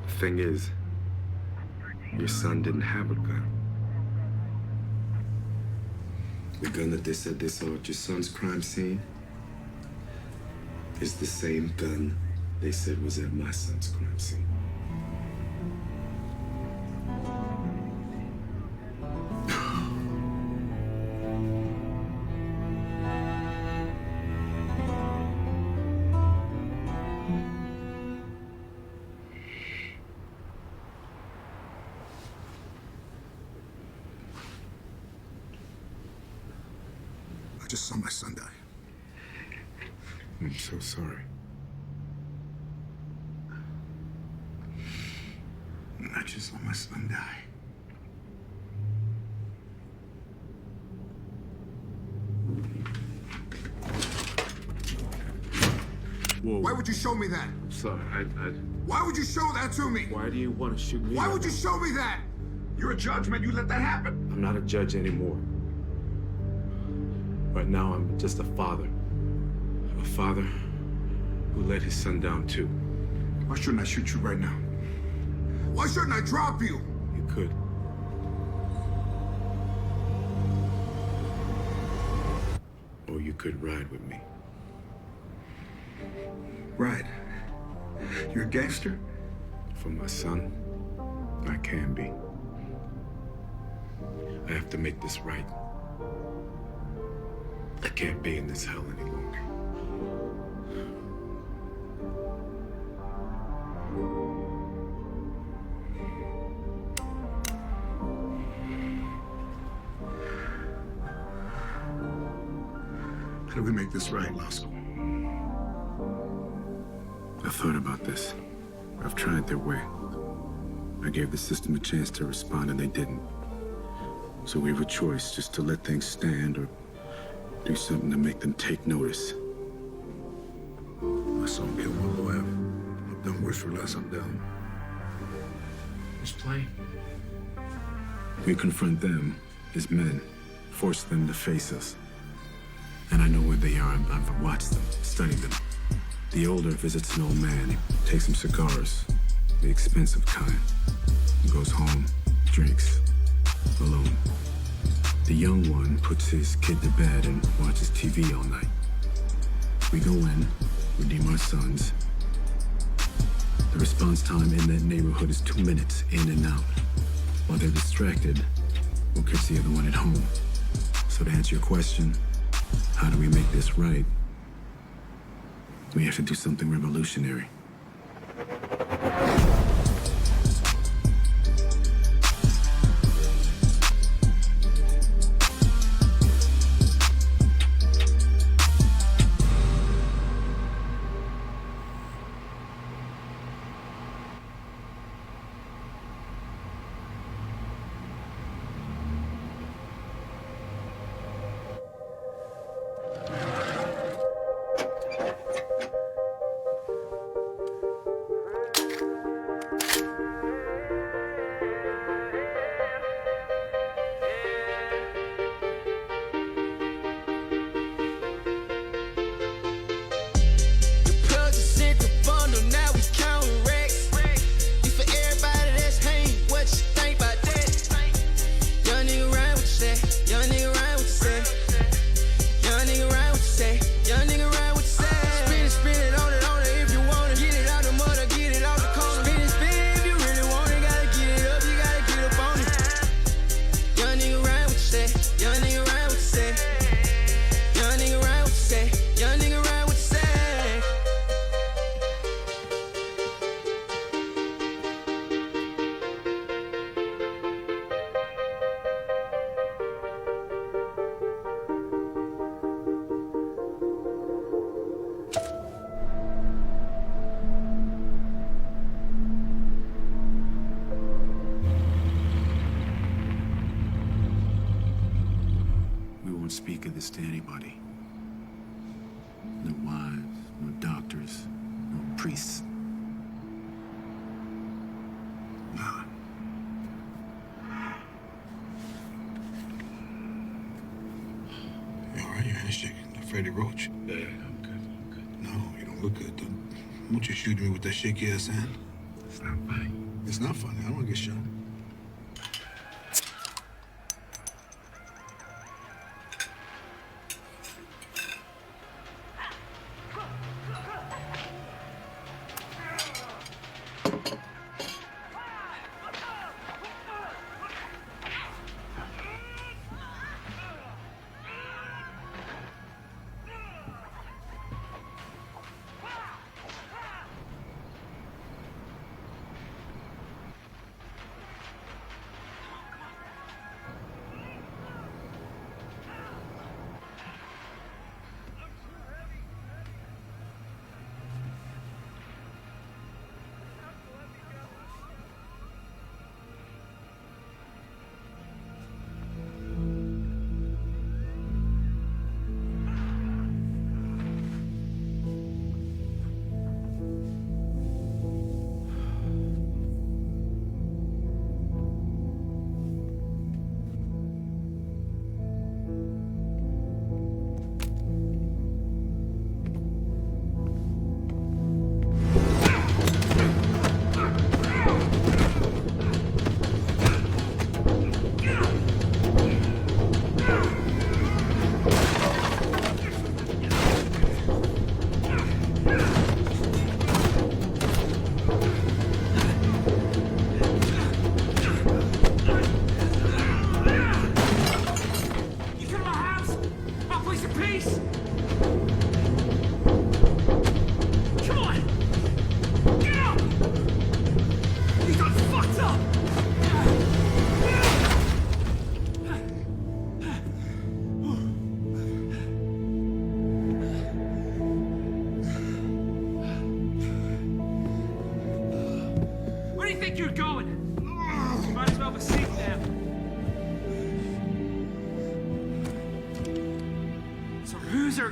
The thing is, your son didn't have a gun. The gun that they said they saw at your son's crime scene is the same gun they said was at my son's crime scene. I just saw my son die. I'm so sorry. I just saw my son die. Whoa. Why would you show me that? I'm sorry. Why would you show that to me? Why do you want to shoot me? Why would you show me that? You're a judge, man. You let that happen. I'm not a judge anymore. Right now, I'm just a father. A father who let his son down, too. Why shouldn't I shoot you right now? Why shouldn't I drop you? You could. Or you could ride with me. Ride? You're a gangster? For my son, I can be. I have to make this right. I can't be in this hell any longer. How do we make this right, Lasco? I've thought about this. I've tried their way. I gave the system a chance to respond and they didn't. So we have a choice, just to let things stand or do something to make them take notice. My son killed my lawyer. I've done worse for less. I'm down. Who's playing? We confront them as men, force them to face us. And I know where they are. I've watched them, studied them. The older visits an old man. He takes some cigars, the expensive kind. He goes home, drinks, alone. The young one puts his kid to bed and watches TV all night. We go in, redeem our sons. The response time in that neighborhood is 2 minutes in and out. While they're distracted, we'll catch the other one at home. So to answer your question, how do we make this right? We have to do something revolutionary. don't speak of this to anybody. No wives, no doctors, no priests. None. You all right? Your hand's shaking. Freddie Roach? Yeah, I'm good. No, you don't look good. Don't you shoot me with that shaky ass hand? It's not funny. It's not funny. I don't want to get shot.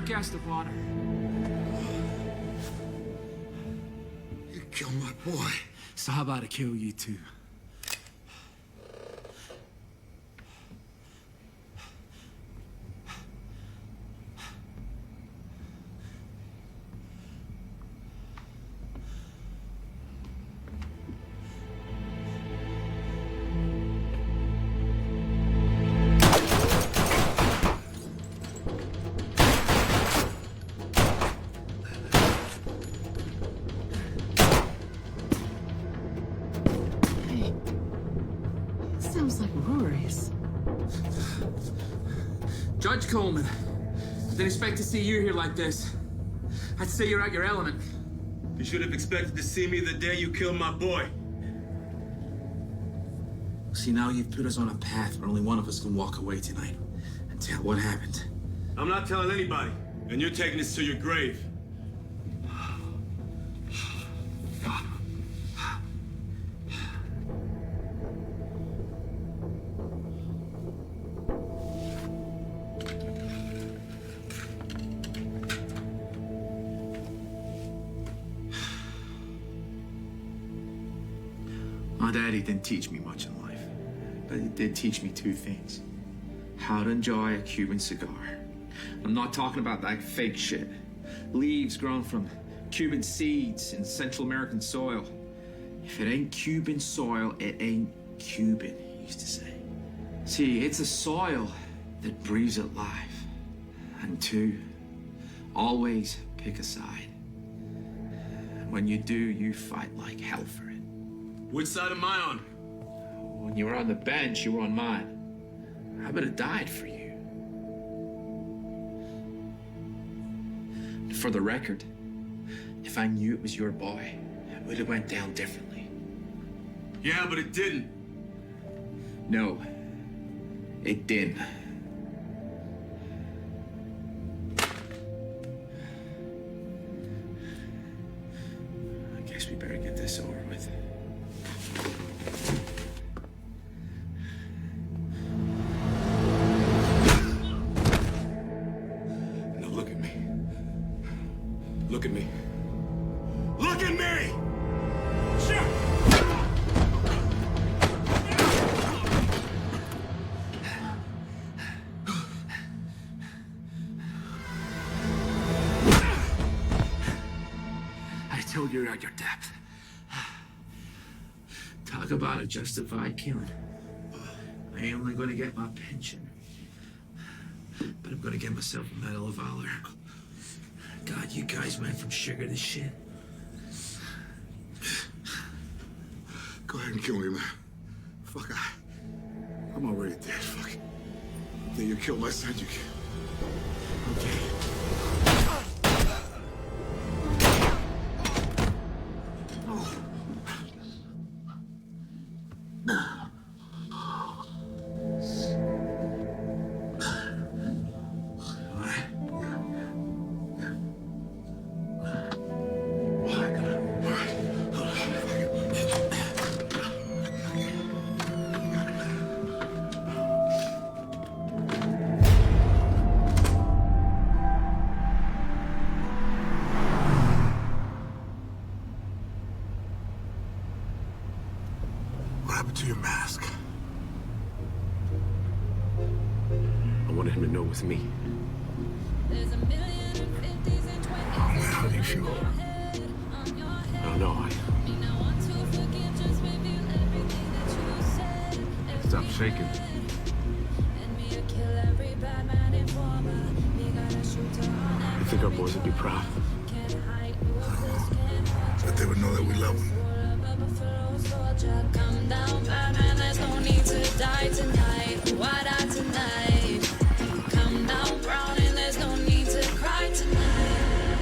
Guest of honor. You killed my boy. So how about I kill you too? Sounds like Rory's. Judge Coleman, I didn't expect to see you here like this. I'd say you're out your element. You should have expected to see me the day you killed my boy. See, now you've put us on a path where only one of us can walk away tonight and tell what happened. I'm not telling anybody, and you're taking this to your grave. My daddy didn't teach me much in life, but he did teach me two things. How to enjoy a Cuban cigar. I'm not talking about that fake shit. Leaves grown from Cuban seeds in Central American soil. If it ain't Cuban soil, it ain't Cuban, he used to say. See, it's a soil that breathes it life. And two, always pick a side. When you do, you fight like hell for it. Which side am I on? When you were on the bench, you were on mine. I would have died for you. For the record, if I knew it was your boy, it would have went down differently. Yeah, but it didn't. No, it didn't. I guess we better get this over with. Look at me. Look at me! I told you you're at your depth. Talk about a justified killing. I ain't only gonna get my pension, but I'm gonna get myself a Medal of Valor. God, you guys went from sugar to shit. Go ahead and kill me, man. Fuck, I'm already dead. Fuck. Then you killed my son, you killed. Okay. What happened to your mask? I wanted him to know it was me. Oh, man, how do you feel? I don't know. Stop shaking. You think our boys would be proud? But they would know that we love them. Come down, Batman, there's no need to die tonight. Why die tonight? Come down, Brown, and there's no need to cry tonight.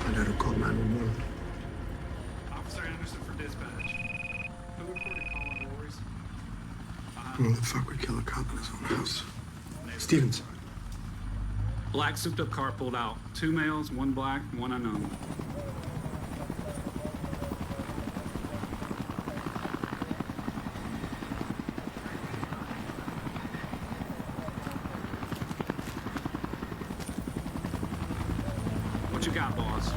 I gotta call 911. Officer Anderson for dispatch. Who reported calling Rory's? Who the fuck would kill a cop in his own house? Stevens. Black souped up car pulled out. 2 males, 1 black, 1 unknown. What you got, boss?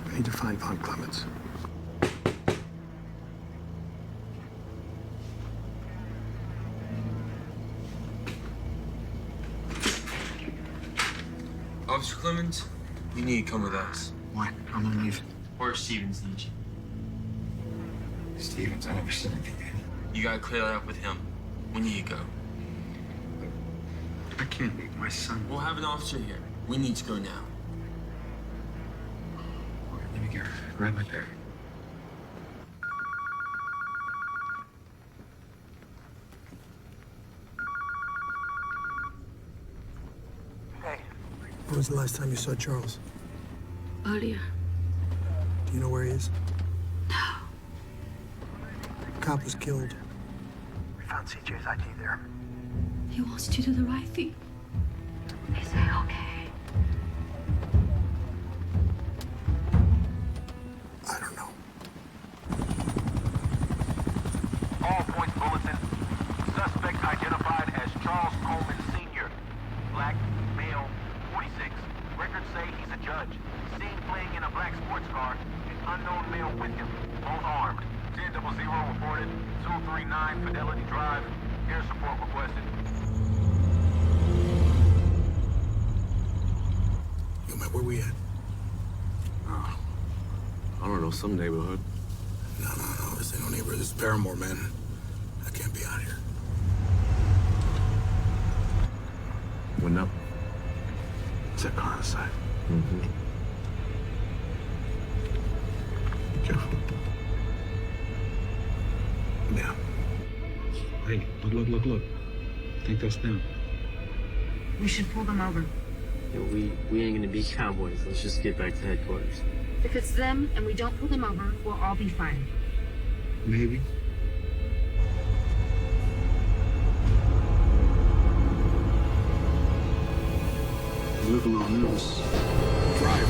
I need to find Von Clemens. Officer Clemens, you need to come with us. Why? I'm on leave. Or Stevens needs you. Stevens, I never said anything. You gotta clear that up with him. We need to go. I can't leave my son. We'll have an officer here. We need to go now. Let me get grab my bag. When was the last time you saw Charles? Earlier. Do you know where he is? No. Cop was killed. We found CJ's ID there. He wants to do the right thing. Is that okay? I don't know. All points bulletin. Suspect identified as Charles Coleman Sr. Black, male, 46. Records say he's a judge. Seen playing in a black sports car. An unknown male with him. Both armed. 10-0 reported. 239 Fidelity Drive. Air support requested. Yo, man, where we at? I don't know, some neighborhood. No, this ain't no neighborhood. This is Paramore, man. I can't be out here. Went up. Is that car outside? Mm-hmm. Careful. Yeah. Hey, look. Think that's them. We should pull them over. Yeah, we ain't gonna be cowboys. Let's just get back to headquarters. If it's them and we don't pull them over, we'll all be fine. Maybe. You look a little nervous. Drive.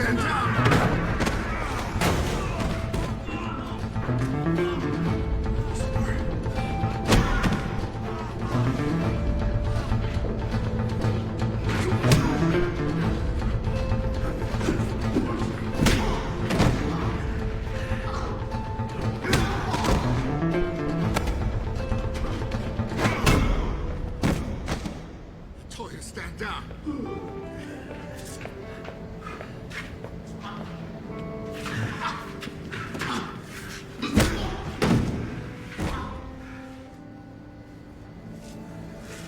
stand down. I told you to stand down.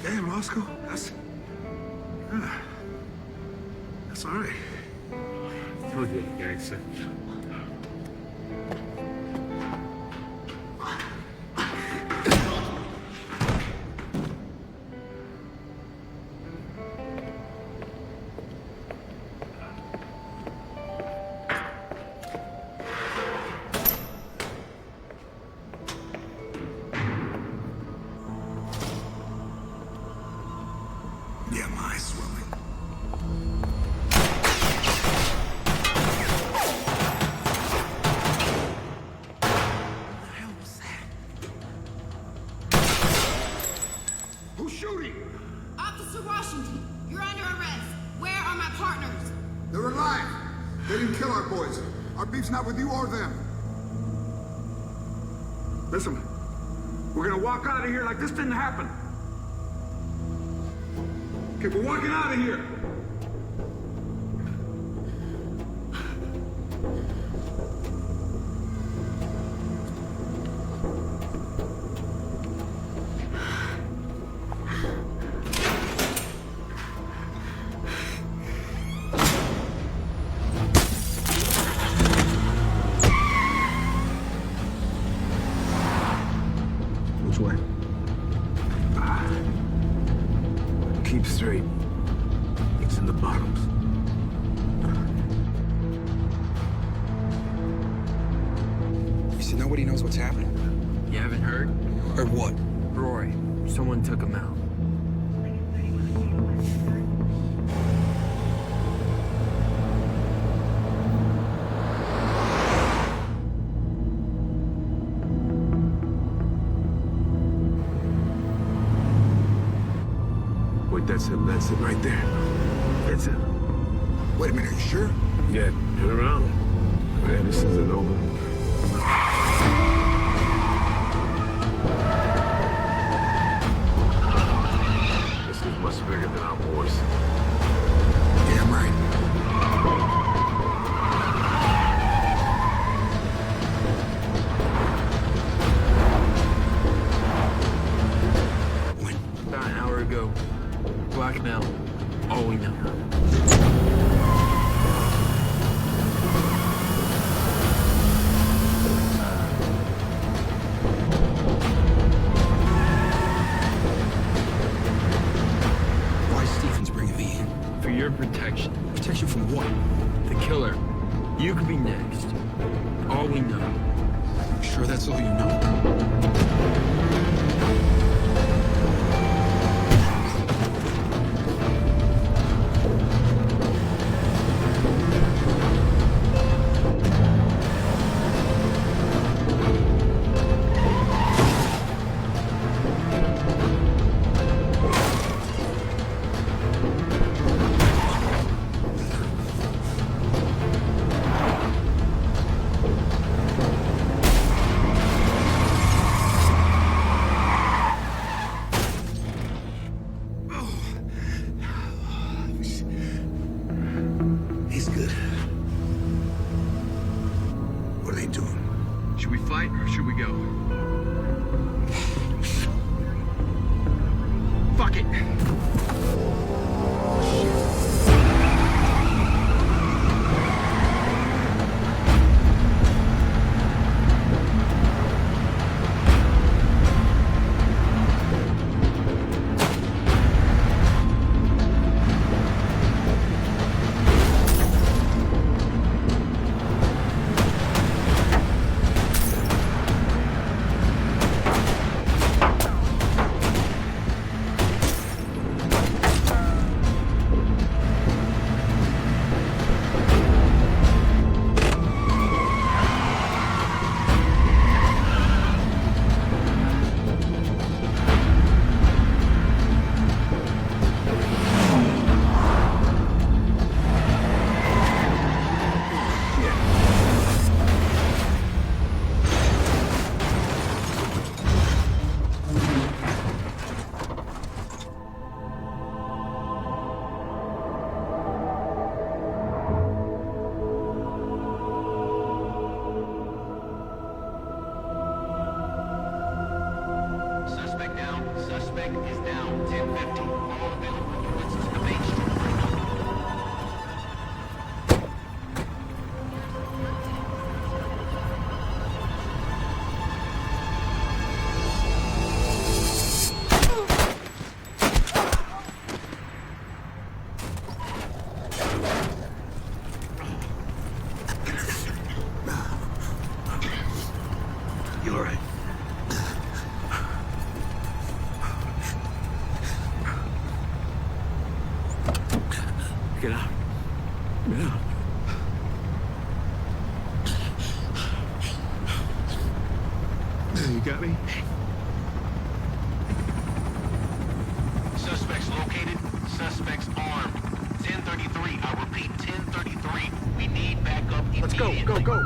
Damn, Roscoe, that's all right. Told you, gangster. Yeah, my eyes swelling. Who's shooting? Officer Washington, you're under arrest. Where are my partners? They're alive. They didn't kill our boys. Our beef's not with you or them. Listen, we're gonna walk out of here like this didn't happen. Okay, we're walking out of here. Which way? Keep straight. It's in the bottoms. You see, nobody knows what's happening. You haven't heard? Or what? Roy, someone took him out. Wait, that's it right there. That's it. Wait a minute, are you sure? Yeah, turn around. Man, this isn't over. This is much bigger than our boys. Damn right. About an hour ago. Blackmail. All we know. Why Stephen's bringing me in? For your protection. Protection from what? The killer. You could be next. All we know. Sure that's all you know? He's good. What are they doing? Should we fight or should we go? Fuck it. Suspect is down. 1050. All available units to the main street right now. You all right? Get out. Get out. You got me? Suspects located. Suspects armed. 1033. I repeat, 1033. We need backup immediately. Let's go, go, go.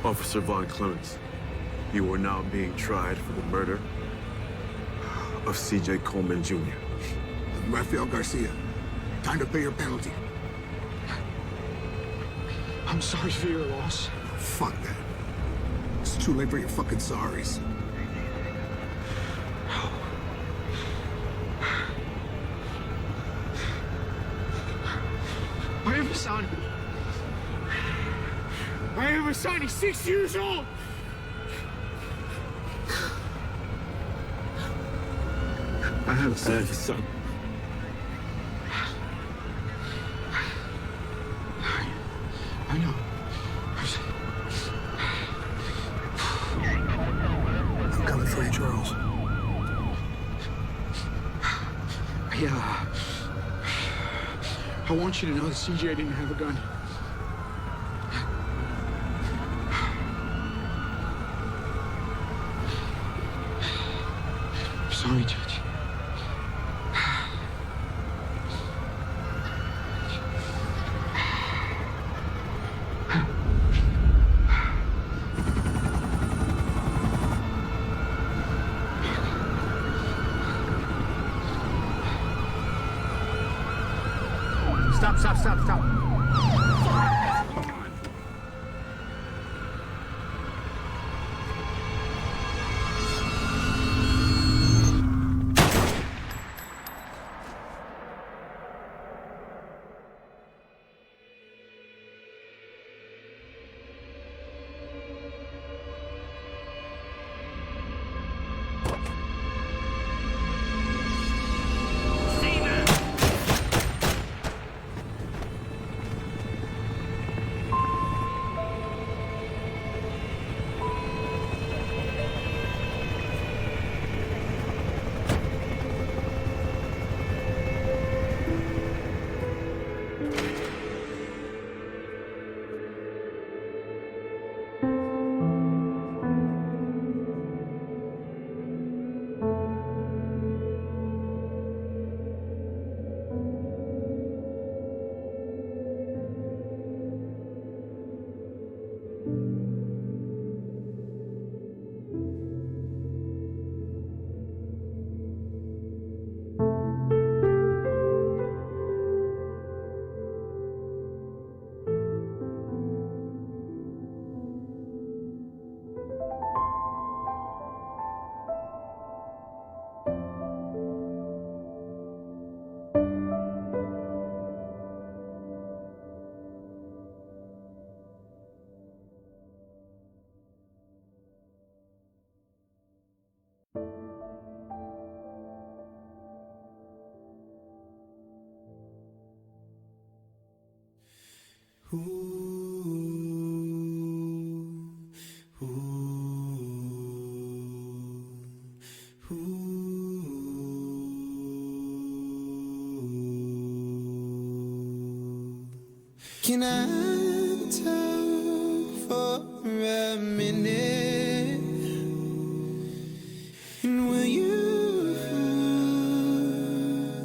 Officer Von Clemens, you are now being tried for the murder of C.J. Coleman Jr. Rafael Garcia, time to pay your penalty. I'm sorry for your loss. Fuck that. It's too late for your fucking sorries. I have a son. I have a son. He's 6 years old. I have a son. I know. I'm coming for you, Charles. Yeah. I want you to know that CJ didn't have a gun. I'm sorry, Judge. Stop. Can I talk for a minute? And will you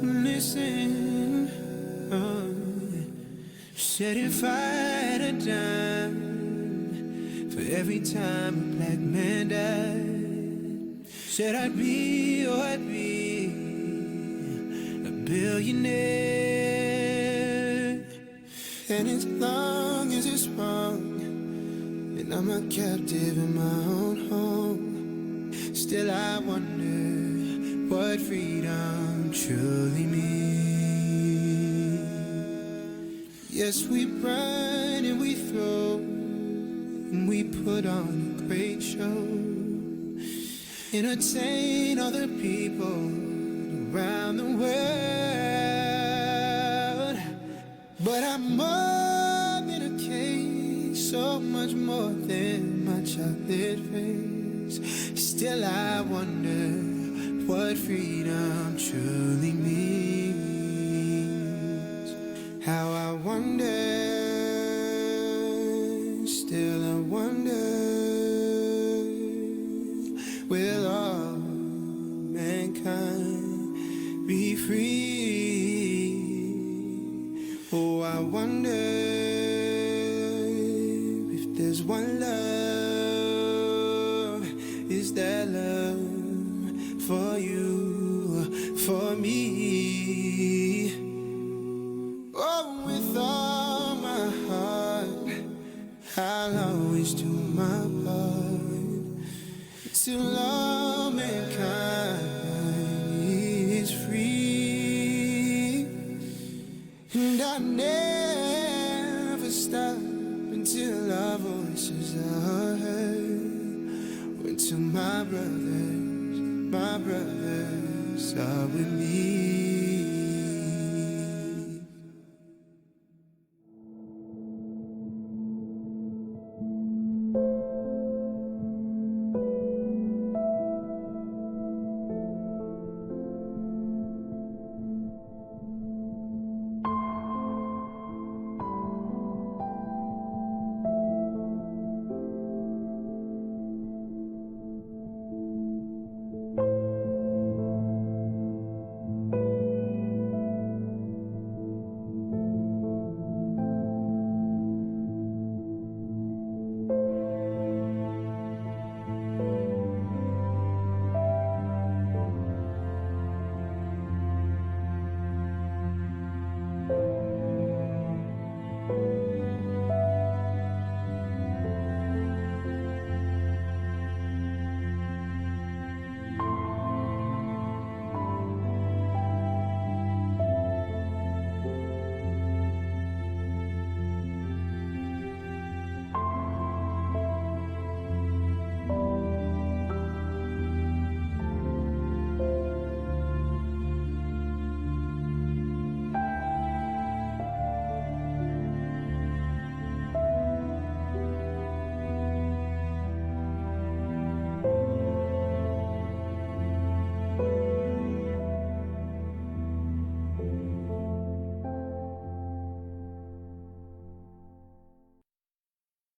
listen? Said if I had a dime for every time a black man died, said I'd be a billionaire. And as long as it's wrong, and I'm a captive in my own home, still I wonder what freedom truly means. Yes, we run and we throw, and we put on a great show, entertain other people around the world. But I'm more than a cake, so much more than my chocolate face. Still I wonder what freedom truly means. How I wonder, still I wonder, will all mankind be free? Oh, I wonder if there's one love, is that love for you, for me? Oh, with all my heart, I'll always do my part till all mankind is free. And I never stop until our voices are heard, until my brothers are with me.